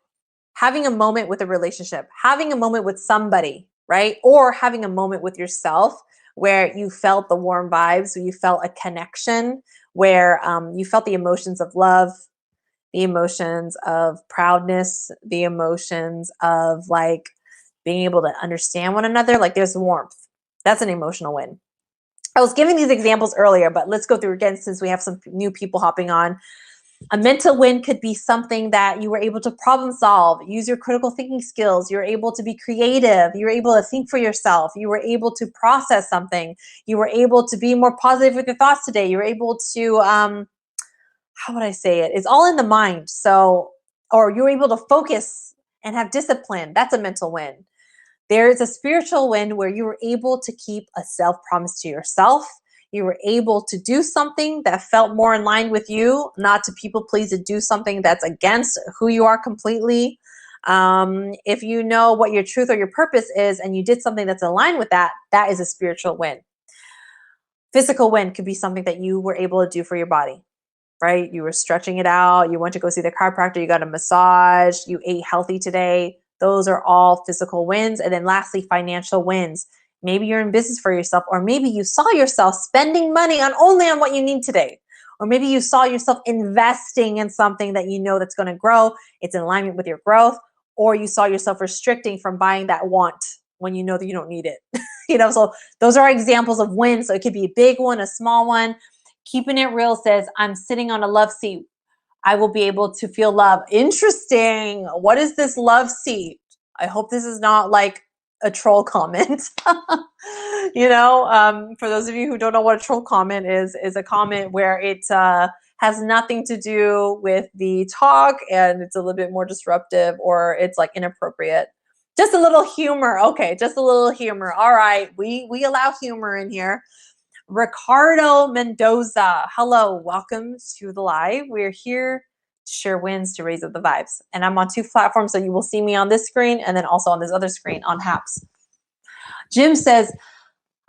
having a moment with a relationship, having a moment with somebody, right? Or having a moment with yourself where you felt the warm vibes, where you felt a connection, where you felt the emotions of love, the emotions of proudness, the emotions of like being able to understand one another. Like, there's warmth. That's an emotional win. I was giving these examples earlier, but let's go through again since we have some new people hopping on. A mental win could be something that you were able to problem solve, use your critical thinking skills. You're able to be creative. You were able to think for yourself. You were able to process something. You were able to be more positive with your thoughts today. You were able to, how would I say it? It's all in the mind. So, or you were able to focus and have discipline. That's a mental win. There is a spiritual win where you were able to keep a self-promise to yourself. You were able to do something that felt more in line with you, not to people please, to do something that's against who you are completely. If you know what your truth or your purpose is and you did something that's aligned with that, that is a spiritual win. Physical win could be something that you were able to do for your body, right? You were stretching it out. You went to go see the chiropractor. You got a massage. You ate healthy today. Those are all physical wins. And then lastly, financial wins. Maybe you're in business for yourself, or maybe you saw yourself spending money on only on what you need today. Or maybe you saw yourself investing in something that you know that's going to grow. It's in alignment with your growth. Or you saw yourself restricting from buying that want when you know that you don't need it. So those are examples of wins. So it could be a big one, a small one. Keeping it real says, I'm sitting on a love seat. I will be able to feel love. Interesting. What is this love seat? I hope this is not like a troll comment. For those of you who don't know what a troll comment is a comment where it has nothing to do with the talk and it's a little bit more disruptive, or it's like inappropriate. Just a little humor. Okay, just a little humor. All right, we allow humor in here. Ricardo Mendoza, hello, welcome to the live. We're here to share wins, to raise up the vibes. And I'm on 2 platforms, so you will see me on this screen and then also on this other screen on Haps. Jim says,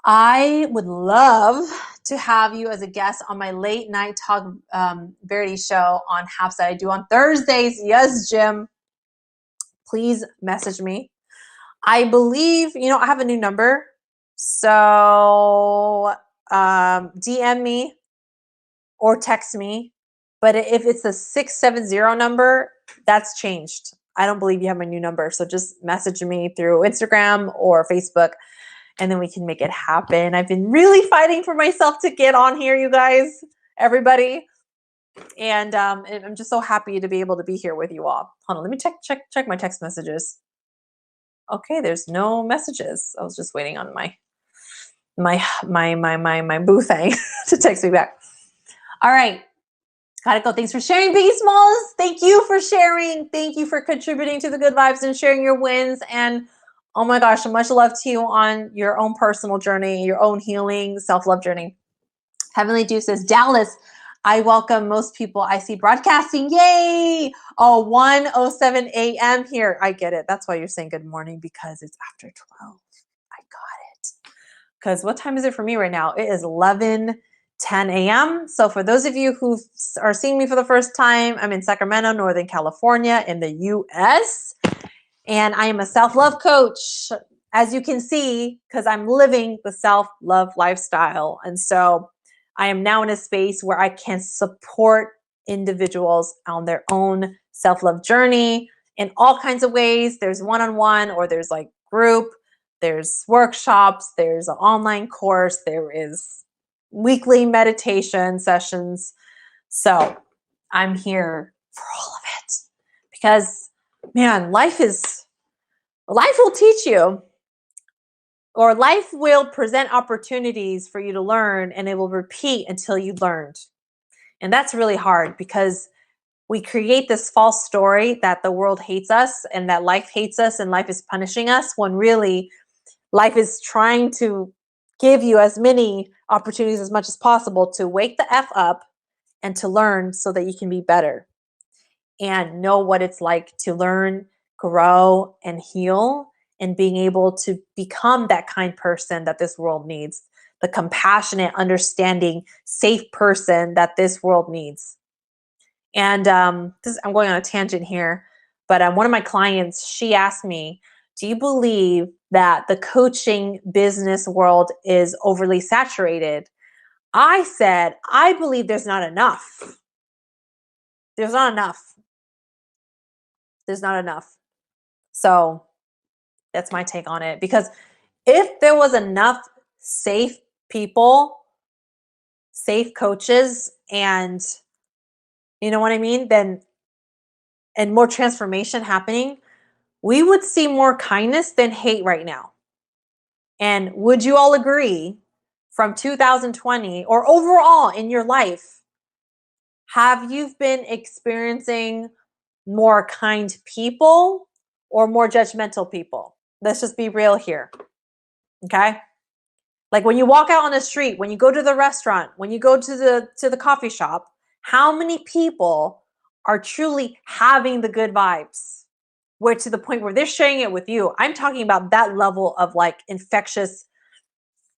I would love to have you as a guest on my late night talk Verity show on Haps that I do on Thursdays. Yes, Jim. Please message me. I believe, I have a new number. So DM me or text me. But if it's a 670 number, that's changed. I don't believe you have my new number. So just message me through Instagram or Facebook, and then we can make it happen. I've been really fighting for myself to get on here, you guys, everybody. And I'm just so happy to be able to be here with you all. Hold on, let me check my text messages. Okay, there's no messages. I was just waiting on my boo thing to text me back. All right. Gotta go. Thanks for sharing, Biggie Smalls. Thank you for sharing. Thank you for contributing to the good vibes and sharing your wins. And oh my gosh, much love to you on your own personal journey, your own healing, self-love journey. Heavenly Dew says, Dallas, I welcome most people I see broadcasting. Yay! Oh, 1:07 a.m. here. I get it. That's why you're saying good morning, because it's after 12. I got it. Because what time is it for me right now? It is 11:10 a.m. So for those of you who are seeing me for the first time, I'm in Sacramento, Northern California in the U.S. And I am a self-love coach, as you can see, because I'm living the self-love lifestyle. And so I am now in a space where I can support individuals on their own self-love journey in all kinds of ways. There's one-on-one, or there's like group, there's workshops, there's an online course, there is weekly meditation sessions. So I'm here for all of it, because man, life will teach you, or life will present opportunities for you to learn, and it will repeat until you learned. And that's really hard, because we create this false story that the world hates us and that life hates us and life is punishing us, when really life is trying to give you as many opportunities as much as possible to wake the F up and to learn, so that you can be better and know what it's like to learn, grow, and heal, and being able to become that kind person that this world needs, the compassionate, understanding, safe person that this world needs. And I'm going on a tangent here, but one of my clients, she asked me, do you believe that the coaching business world is overly saturated? I said, I believe there's not enough. There's not enough. There's not enough. So that's my take on it. Because if there was enough safe people, safe coaches, and you know what I mean, then, and more transformation happening, we would see more kindness than hate right now. And would you all agree, from 2020 or overall in your life, have you been experiencing more kind people or more judgmental people? Let's just be real here. Okay? Like when you walk out on the street, when you go to the restaurant, when you go to the coffee shop, how many people are truly having the good vibes? Where to the point where they're sharing it with you. I'm talking about that level of like infectious,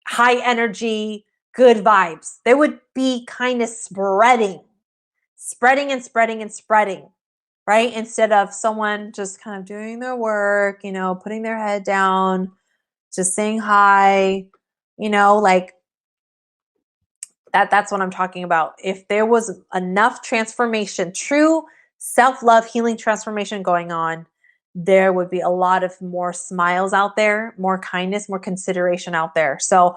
high energy, good vibes. There would be kindness spreading and spreading and spreading, right? Instead of someone just kind of doing their work, putting their head down, just saying hi, like that's what I'm talking about. If there was enough transformation, true self-love, healing transformation going on, there would be a lot of more smiles out there, more kindness, more consideration out there. So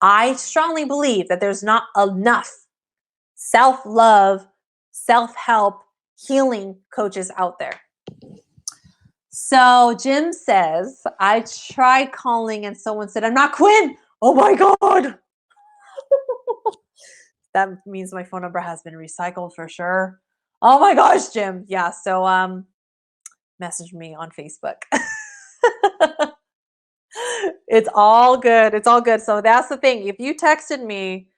I strongly believe that there's not enough self-love, self-help, healing coaches out there. So Jim says, I tried calling and someone said, I'm not Quinn. Oh my God. That means my phone number has been recycled for sure. Oh my gosh, Jim. Yeah. So message me on Facebook. It's all good. It's all good. So that's the thing. If you texted me,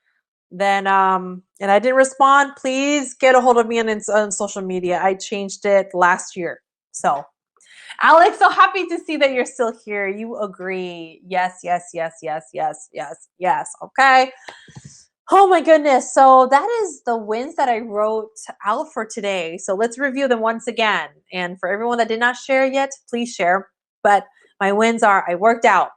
then and I didn't respond, please get a hold of me on social media. I changed it last year. So Alex, so happy to see that you're still here. You agree. Yes, yes, yes, yes, yes, yes, yes. Okay. Oh my goodness. So that is the wins that I wrote out for today. So let's review them once again. And for everyone that did not share yet, please share. But my wins are I worked out,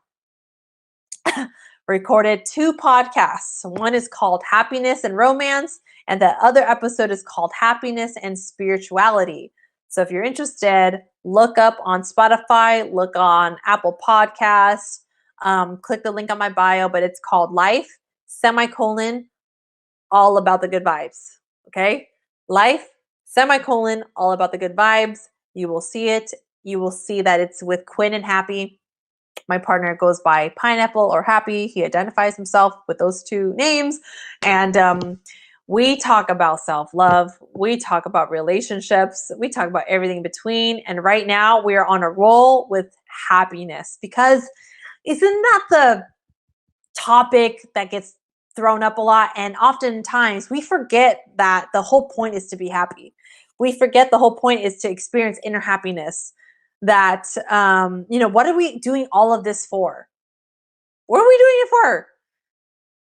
recorded 2 podcasts. One is called Happiness and Romance, and the other episode is called Happiness and Spirituality. So if you're interested, look up on Spotify, look on Apple Podcasts, click the link on my bio, but it's called Life, all about the good vibes. Okay? Life, all about the good vibes. You will see it. You will see that it's with Quinn and Happy. My partner goes by Pineapple or Happy. He identifies himself with those 2 names. And we talk about self-love. We talk about relationships. We talk about everything in between. And right now we are on a roll with happiness, because isn't that the topic that gets thrown up a lot? And oftentimes we forget that the whole point is to be happy. We forget the whole point is to experience inner happiness. That, what are we doing all of this for? What are we doing it for?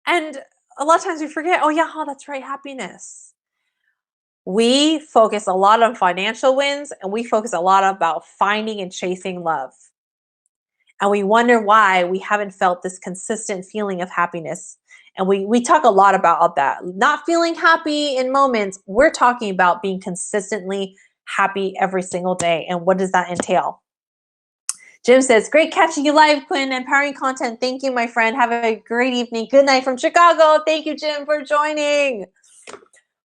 And a lot of times we forget, that's right, happiness. We focus a lot on financial wins, and we focus a lot about finding and chasing love. And we wonder why we haven't felt this consistent feeling of happiness. And we talk a lot about that. Not feeling happy in moments. We're talking about being consistently happy every single day. And what does that entail? Jim says, great catching you live, Quinn. Empowering content. Thank you, my friend. Have a great evening. Good night from Chicago. Thank you, Jim, for joining.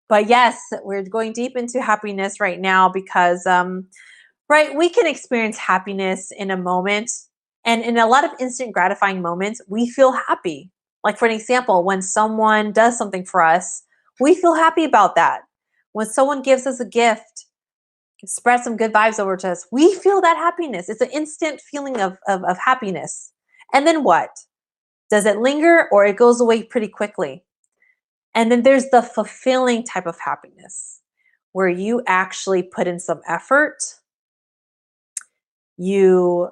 But yes, we're going deep into happiness right now because, we can experience happiness in a moment. And in a lot of instant gratifying moments, we feel happy. Like, for an example, when someone does something for us, we feel happy about that. When someone gives us a gift, spread some good vibes over to us, we feel that happiness. It's an instant feeling of happiness. And then what? Does it linger, or it goes away pretty quickly? And then there's the fulfilling type of happiness where you actually put in some effort. You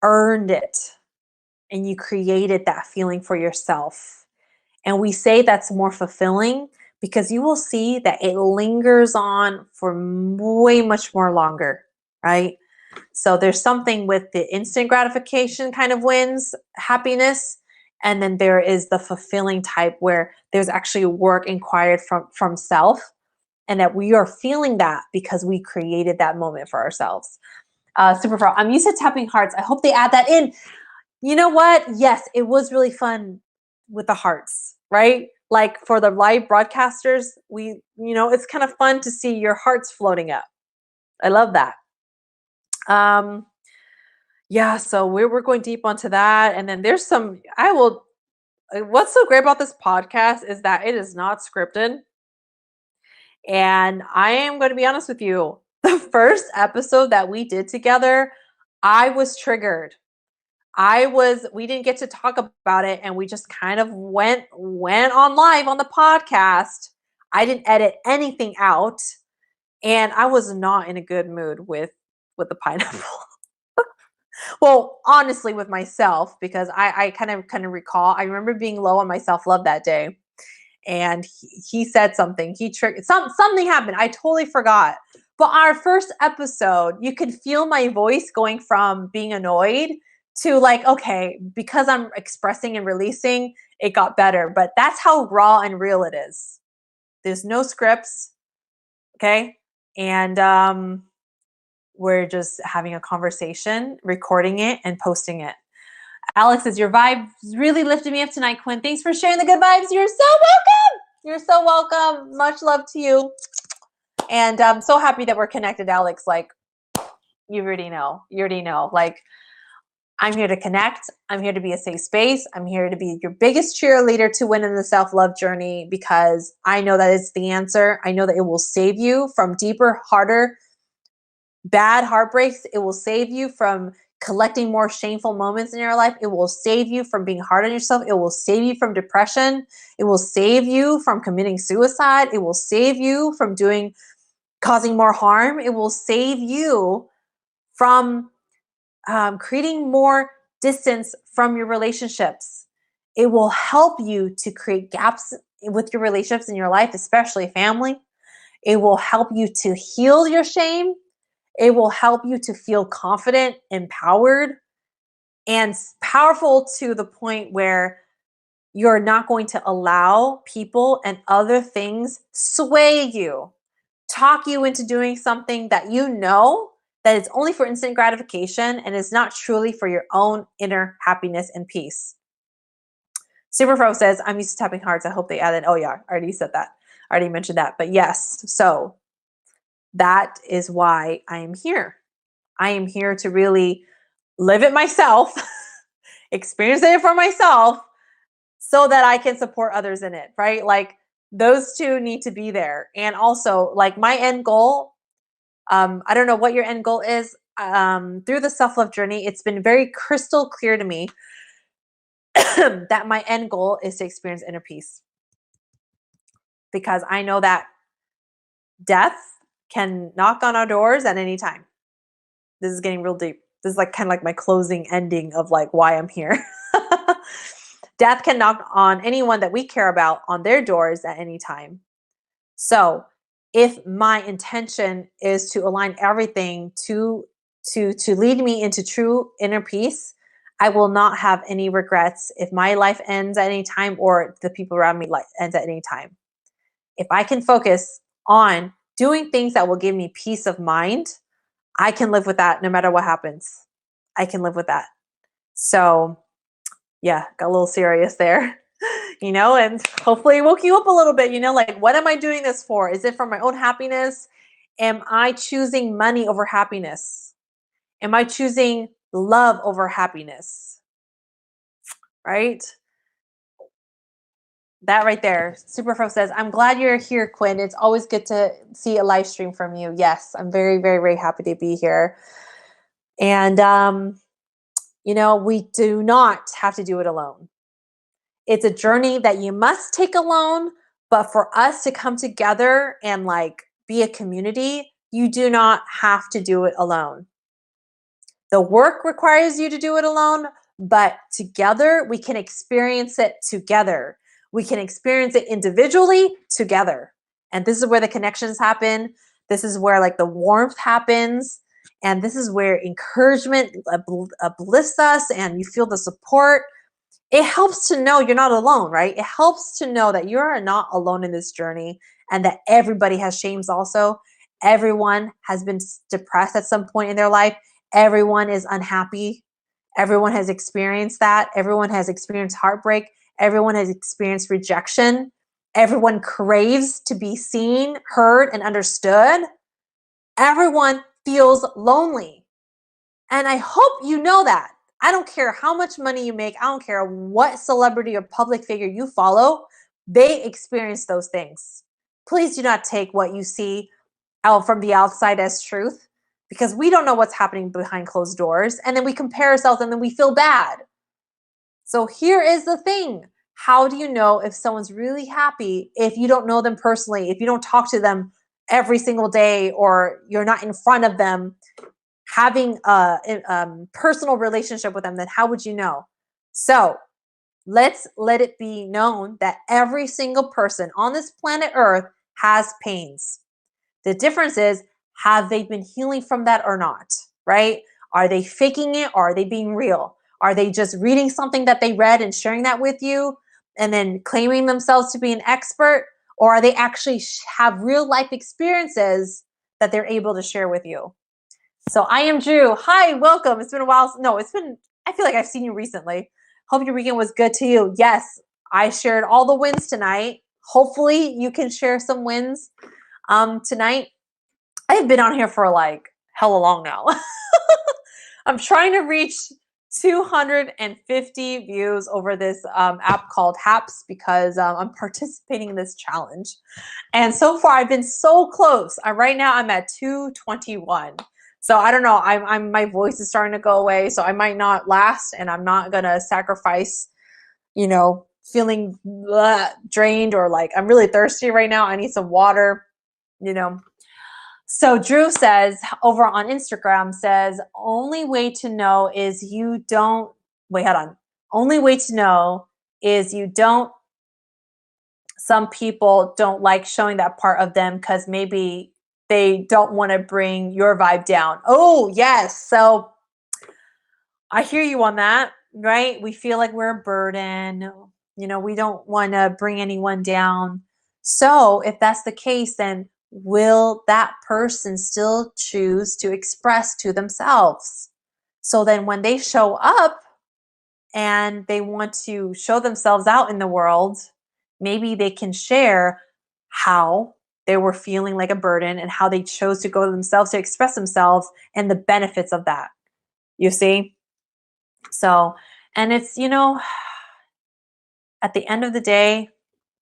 earned it and you created that feeling for yourself. And we say that's more fulfilling because you will see that it lingers on for way much more longer, right? So there's something with the instant gratification kind of wins, happiness, and then there is the fulfilling type where there's actually work inquired from self, and that we are feeling that because we created that moment for ourselves. Superfro, I'm used to tapping hearts. I hope they add that in. You know what? Yes, it was really fun with the hearts, right? Like for the live broadcasters, it's kind of fun to see your hearts floating up. I love that. So we're going deep onto that. And then there's what's so great about this podcast is that it is not scripted. And I am going to be honest with you. The first episode that we did together, I was triggered. We didn't get to talk about it, and we just kind of went on live on the podcast. I didn't edit anything out, and I was not in a good mood with the pineapple. Well, honestly, with myself, because I kind of recall, I remember being low on my self-love that day. And he said something. He triggered something happened. I totally forgot. But our first episode, you could feel my voice going from being annoyed to like, okay, because I'm expressing and releasing, it got better. But that's how raw and real it is. There's no scripts, okay? And we're just having a conversation, recording it, and posting it. Alex says, your vibe really lifted me up tonight, Quinn. Thanks for sharing the good vibes. You're so welcome. You're so welcome. Much love to you. And I'm so happy that we're connected, Alex. Like, you already know. You already know. Like, I'm here to connect. I'm here to be a safe space. I'm here to be your biggest cheerleader to win in the self-love journey, because I know that it's the answer. I know that it will save you from deeper, harder, bad heartbreaks. It will save you from collecting more shameful moments in your life. It will save you from being hard on yourself. It will save you from depression. It will save you from committing suicide. It will save you from causing more harm. It will save you from creating more distance from your relationships. It will help you to create gaps with your relationships in your life, especially family. It will help you to heal your shame. It will help you to feel confident, empowered, and powerful to the point where you're not going to allow people and other things sway you, talk you into doing something that you know that is only for instant gratification and is not truly for your own inner happiness and peace. Superfro says, I'm used to tapping hearts. I hope they added. Oh yeah, I already said that. I already mentioned that. But yes, so that is why I am here. I am here to really live it myself, experience it for myself, so that I can support others in it, right? Like, those two need to be there. And also, like, my end goal, I don't know what your end goal is. Through the self-love journey, it's been very crystal clear to me that my end goal is to experience inner peace. Because I know that death can knock on our doors at any time. This is getting real deep. This is like kind of like my closing ending of like why I'm here. Death can knock on anyone that we care about on their doors at any time. So if my intention is to align everything to lead me into true inner peace, I will not have any regrets if my life ends at any time or the people around me life ends at any time. If I can focus on doing things that will give me peace of mind, I can live with that no matter what happens. I can live with that. So yeah, got a little serious there, and hopefully it woke you up a little bit, like, what am I doing this for? Is it for my own happiness? Am I choosing money over happiness? Am I choosing love over happiness? Right? That right there. Superfro says, I'm glad you're here, Quinn. It's always good to see a live stream from you. Yes, I'm very, very, very happy to be here. And, we do not have to do it alone. It's a journey that you must take alone, but for us to come together and like be a community, you do not have to do it alone. The work requires you to do it alone, but together we can experience it together. We can experience it individually together. And this is where the connections happen. This is where like the warmth happens. And this is where encouragement uplifts us and you feel the support. It helps to know you're not alone, right? It helps to know that you're not alone in this journey and that everybody has shames also. Everyone has been depressed at some point in their life. Everyone is unhappy. Everyone has experienced that. Everyone has experienced heartbreak. Everyone has experienced rejection. Everyone craves to be seen, heard, and understood. Everyone feels lonely. And I hope you know that. I don't care how much money you make. I don't care what celebrity or public figure you follow. They experience those things. Please do not take what you see out from the outside as truth, because we don't know what's happening behind closed doors. And then we compare ourselves and then we feel bad. So here is the thing. How do you know if someone's really happy if you don't know them personally, if you don't talk to them every single day or you're not in front of them? having a, personal relationship with them, then how would you know? So let's let it be known that every single person on this planet Earth has pains. The difference is, have they been healing from that or not, right? Are they faking it or are they being real? Are they just reading something that they read and sharing that with you and then claiming themselves to be an expert? Or are they actually have real life experiences that they're able to share with you? So I am Drew. Hi, welcome. It's been a while. No, I feel like I've seen you recently. Hope your weekend was good to you. Yes, I shared all the wins tonight. Hopefully you can share some wins tonight. I have been on here for like hella long now. I'm trying to reach 250 views over this app called Haps because I'm participating in this challenge. And so far I've been so close. Right now I'm at 221. So I don't know, my voice is starting to go away, so I might not last, and I'm not gonna sacrifice, feeling drained, or like I'm really thirsty right now. I need some water, So Drew says over on Instagram says, only way to know is you don't, wait, hold on. Only way to know is you don't, some people don't like showing that part of them because maybe they don't want to bring your vibe down. Oh, yes. So I hear you on that, right? We feel like we're a burden. We don't want to bring anyone down. So if that's the case, then will that person still choose to express to themselves? So then when they show up and they want to show themselves out in the world, maybe they can share how they were feeling like a burden and how they chose to go to themselves to express themselves and the benefits of that. You see? So, and it's, at the end of the day,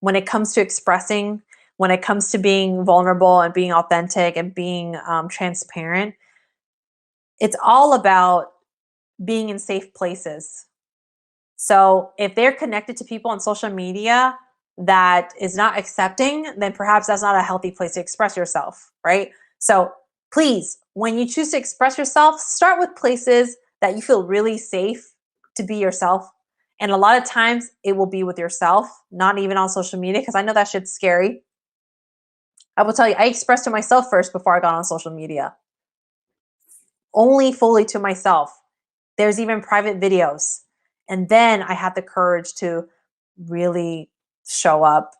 when it comes to expressing, when it comes to being vulnerable and being authentic and being transparent, it's all about being in safe places. So if they're connected to people on social media that is not accepting, then perhaps that's not a healthy place to express yourself, right? So please, when you choose to express yourself, start with places that you feel really safe to be yourself. And a lot of times it will be with yourself, not even on social media, because I know that shit's scary. I will tell you, I expressed to myself first before I got on social media. Only fully to myself. There's even private videos. And then I had the courage to really show up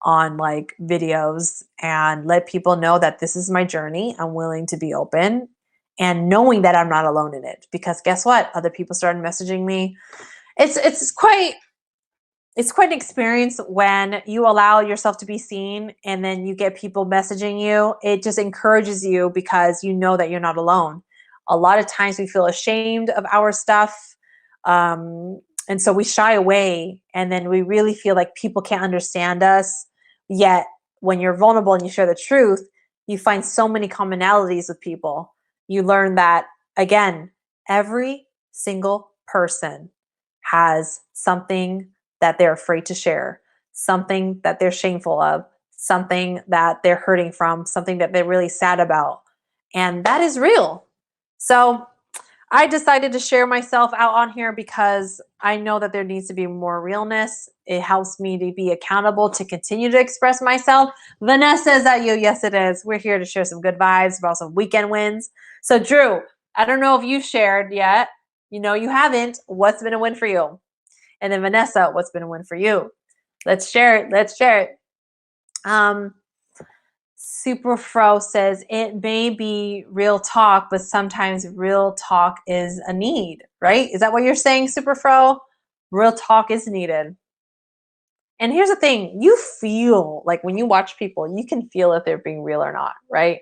on like videos and let people know that this is my journey. I'm willing to be open, and knowing that I'm not alone in it, because guess what? Other people started messaging me. It's quite an experience when you allow yourself to be seen and then you get people messaging you. It just encourages you because you know that you're not alone. A lot of times we feel ashamed of our stuff. And so we shy away, and then we really feel like people can't understand us. Yet when you're vulnerable and you share the truth, you find so many commonalities with people. You learn that, again, every single person has something that they're afraid to share, something that they're shameful of, something that they're hurting from, something that they're really sad about. And that is real. So I decided to share myself out on here because I know that there needs to be more realness. It helps me to be accountable to continue to express myself. Vanessa, is that you? Yes, it is. We're here to share some good vibes about some weekend wins. So Drew, I don't know if you shared yet. You haven't. What's been a win for you? And then Vanessa, what's been a win for you? Let's share it. Let's share it. Superfro says, it may be real talk, but sometimes real talk is a need, right? Is that what you're saying, Superfro? Real talk is needed. And here's the thing, you feel like when you watch people, you can feel if they're being real or not, right?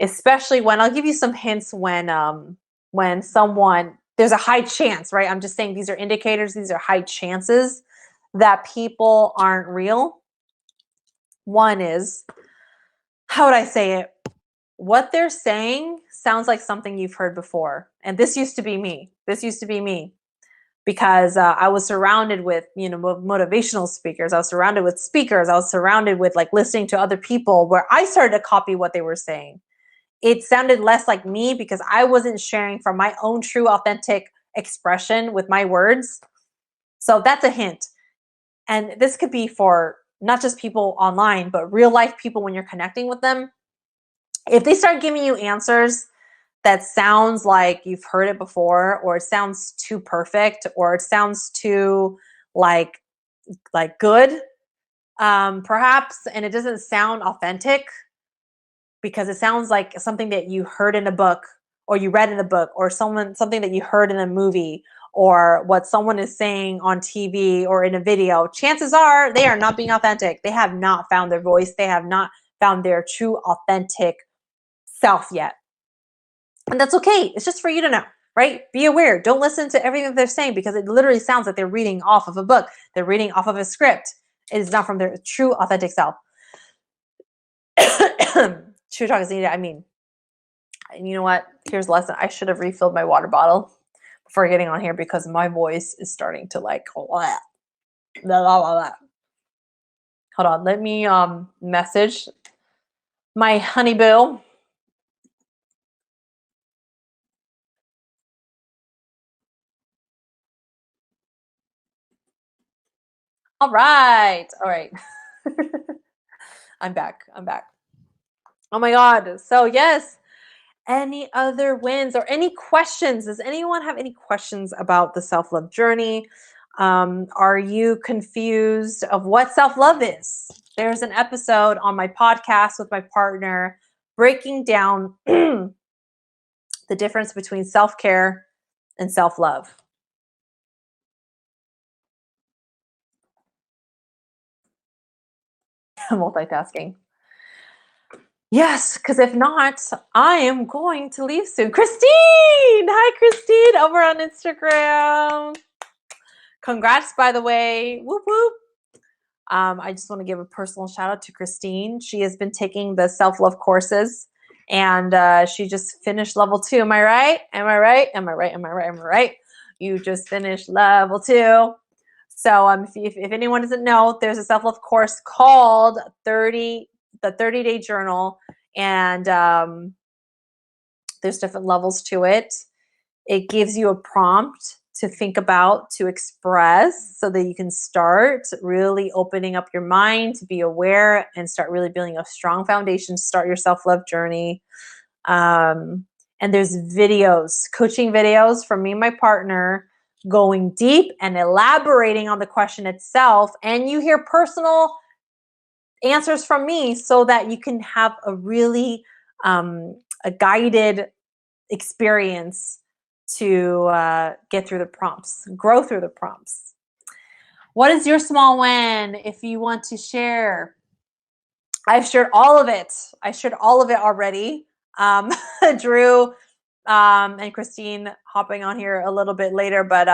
Especially when, I'll give you some hints when someone, there's a high chance, right? I'm just saying these are indicators, these are high chances that people aren't real. One is, how would I say it? What they're saying sounds like something you've heard before. And this used to be me. Because I was surrounded with, motivational speakers. I was surrounded with speakers. I was surrounded with like listening to other people, where I started to copy what they were saying. it sounded less like me because I wasn't sharing from my own true, authentic expression with my words. So that's a hint. And this could be for not just people online, but real life people when you're connecting with them. If they start giving you answers that sounds like you've heard it before, or it sounds too perfect, or it sounds too like good, perhaps, and it doesn't sound authentic because it sounds like something that you heard in a book or you read in a book or something that you heard in a movie or what someone is saying on TV or in a video, chances are they are not being authentic. They have not found their voice. They have not found their true authentic self yet. And that's okay. It's just for you to know, right? Be aware. Don't listen to everything that they're saying because it literally sounds like they're reading off of a book. They're reading off of a script. It is not from their true authentic self. True talk is needed. I mean, and you know what? Here's a lesson. I should have refilled my water bottle before getting on here because my voice is starting to like blah, blah, blah, blah. Hold on. Let me message my honey boo. All right. All right. I'm back. I'm back. Oh my God. So yes. Any other wins or any questions? Does anyone have any questions about the self-love journey? Are you confused of what self-love is? There's an episode on my podcast with my partner breaking down the difference between self-care and self-love. Multitasking. Yes, because if not, I am going to leave soon. Christine! Hi, Christine, over on Instagram. Congrats, by the way. Whoop, whoop. I just want to give a personal shout out to Christine. She has been taking the self-love courses and she just finished level 2. Am I right? Am I right? Am I right? Am I right? Am I right? You just finished level 2. So if anyone doesn't know, there's a self-love course called the 30-day journal, and there's different levels to it. It gives you a prompt to think about, to express, so that you can start really opening up your mind to be aware and start really building a strong foundation to start your self-love journey. And there's videos, coaching videos from me and my partner going deep and elaborating on the question itself. And you hear personal answers from me so that you can have a really a guided experience to get through the prompts, grow through the prompts. What is your small win if you want to share? I've shared all of it. I shared all of it already. Drew and Christine hopping on here a little bit later, but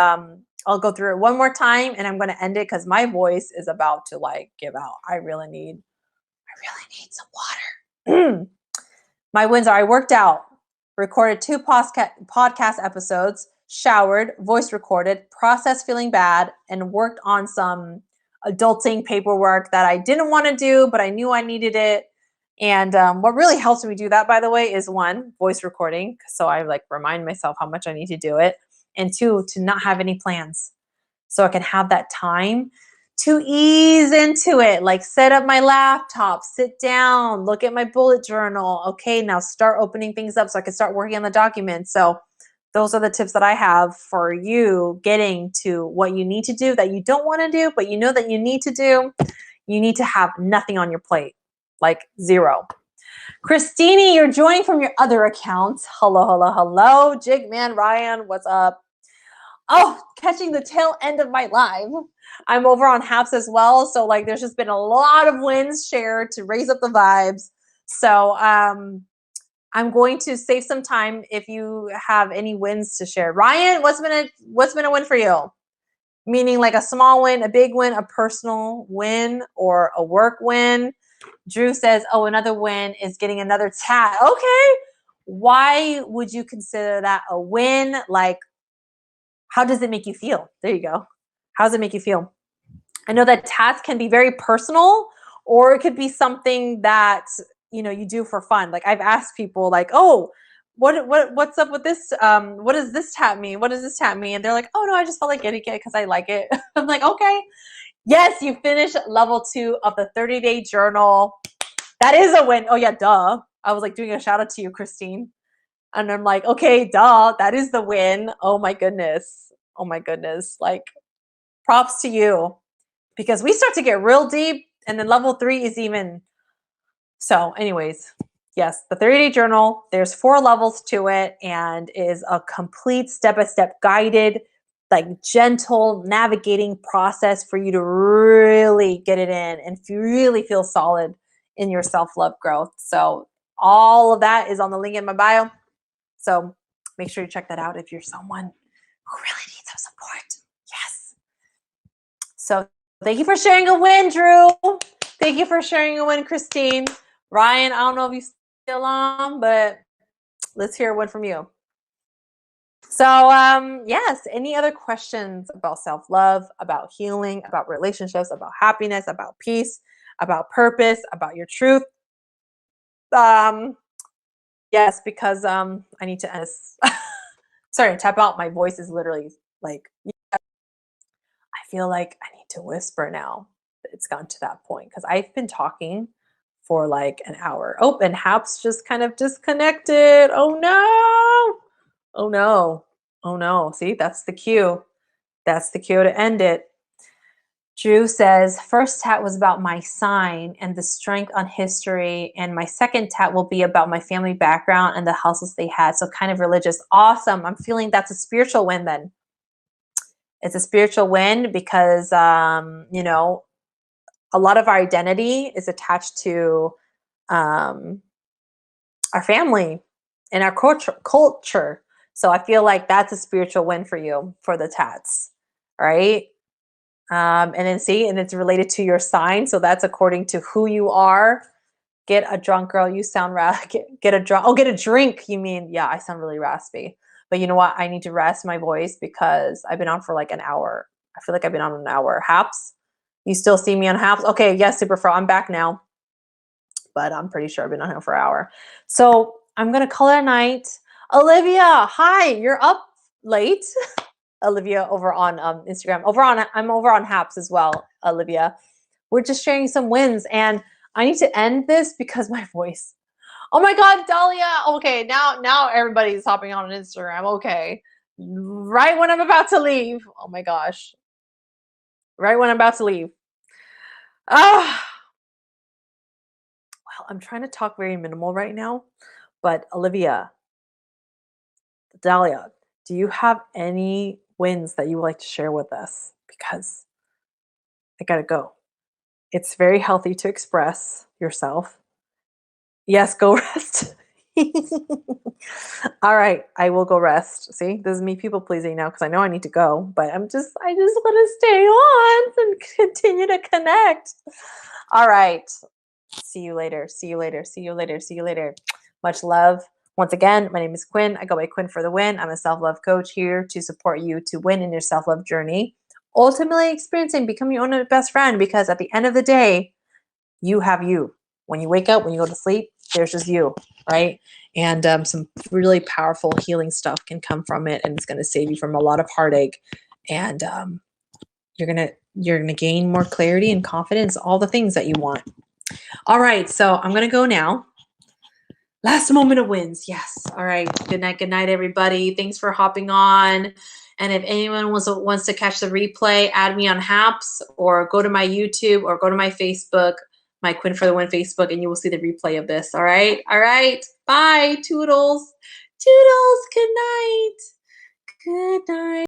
I'll go through it one more time and I'm going to end it because my voice is about to like give out. I really need some water. My wins are I worked out, recorded 2 podcast episodes, showered, voice recorded, processed feeling bad, and worked on some adulting paperwork that I didn't want to do, but I knew I needed it. And what really helps me do that, by the way, is 1, voice recording. So I like remind myself how much I need to do it. And 2, to not have any plans. So I can have that time to ease into it, like set up my laptop, sit down, look at my bullet journal. Okay, now start opening things up so I can start working on the document. So those are the tips that I have for you getting to what you need to do that you don't want to do, but you know that you need to do. You need to have nothing on your plate, like 0. Christine, you're joining from your other accounts. Hello, hello, hello. Jigman Ryan, what's up? Oh, catching the tail end of my live. I'm over on Haps as well. So like there's just been a lot of wins shared to raise up the vibes. So I'm going to save some time if you have any wins to share. Ryan, what's been a win for you? Meaning like a small win, a big win, a personal win, or a work win. Drew says, oh, another win is getting another tat. Okay. Why would you consider that a win? Like, how does it make you feel? There you go. How does it make you feel? I know that tats can be very personal, or it could be something that, you do for fun. Like I've asked people like, oh, what's up with this? What does this tat mean? What does this tat mean? And they're like, oh no, I just felt like getting it because I like it. I'm like, okay. Yes, you finished level 2 of the 30-day journal. That is a win. Oh yeah, duh. I was like doing a shout out to you, Christine. And I'm like, okay, duh, that is the win. Oh my goodness. Oh my goodness. Like props to you. Because we start to get real deep and then level 3 is even. So anyways, yes, the 30-day journal, there's 4 levels to it and is a complete step-by-step guided, like gentle navigating process for you to really get it in and really feel solid in your self-love growth. So all of that is on the link in my bio. So make sure you check that out if you're someone who really needs some support. Yes. So thank you for sharing a win, Drew. Thank you for sharing a win, Christine. Ryan, I don't know if you're still on, but let's hear a win from you. So yes, any other questions about self-love, about healing, about relationships, about happiness, about peace, about purpose, about your truth? Yes, because I need to end this. Sorry, tap out. My voice is literally like, I feel like I need to whisper now. It's gotten to that point because I've been talking for like an hour. Oh, and Haps just kind of disconnected. Oh no. Oh no. Oh no. See, that's the cue. That's the cue to end it. Drew says, first tat was about my sign and the strength on history. And my second tat will be about my family background and the houses they had. So kind of religious. Awesome. I'm feeling that's a spiritual win then. It's a spiritual win because, a lot of our identity is attached to our family and our culture. So I feel like that's a spiritual win for you for the tats, right? And then see, and it's related to your sign. So that's according to who you are. Get a drunk, girl. You sound get a drunk. Oh, get a drink. You mean, yeah, I sound really raspy. But you know what? I need to rest my voice because I've been on for like an hour. I feel like I've been on an hour. Haps, you still see me on Haps? Okay, yes, Superfro, I'm back now. But I'm pretty sure I've been on here for an hour. So I'm going to call it a night. Olivia, hi, you're up late. Olivia over on Instagram. I'm over on Haps as well, Olivia. We're just sharing some wins. And I need to end this because my voice. Oh my God, Dahlia. Okay, now everybody's hopping on Instagram. Okay. Right when I'm about to leave. Oh my gosh. Right when I'm about to leave. Well, I'm trying to talk very minimal right now. But Olivia, Dahlia, do you have any wins that you would like to share with us? Because I gotta go. It's very healthy to express yourself. Yes, go rest. All right, I will go rest. See, this is me people pleasing now because I know I need to go, but I just want to stay on and continue to connect. All right. See you later. See you later. See you later. See you later. Much love. Once again, my name is Quinn. I go by Quinn for the win. I'm a self-love coach here to support you to win in your self-love journey. Ultimately experiencing become your own best friend because at the end of the day, you have you. When you wake up, when you go to sleep, there's just you, right? And some really powerful healing stuff can come from it, and it's going to save you from a lot of heartache. And you're gonna gain more clarity and confidence, all the things that you want. All right, so I'm gonna go now. Last moment of wins. Yes. All right. Good night, everybody. Thanks for hopping on. And if anyone wants to catch the replay, add me on Haps or go to my YouTube or go to my Facebook, my Quinn for the Win Facebook, and you will see the replay of this. All right. All right. Bye. Toodles. Toodles. Good night. Good night.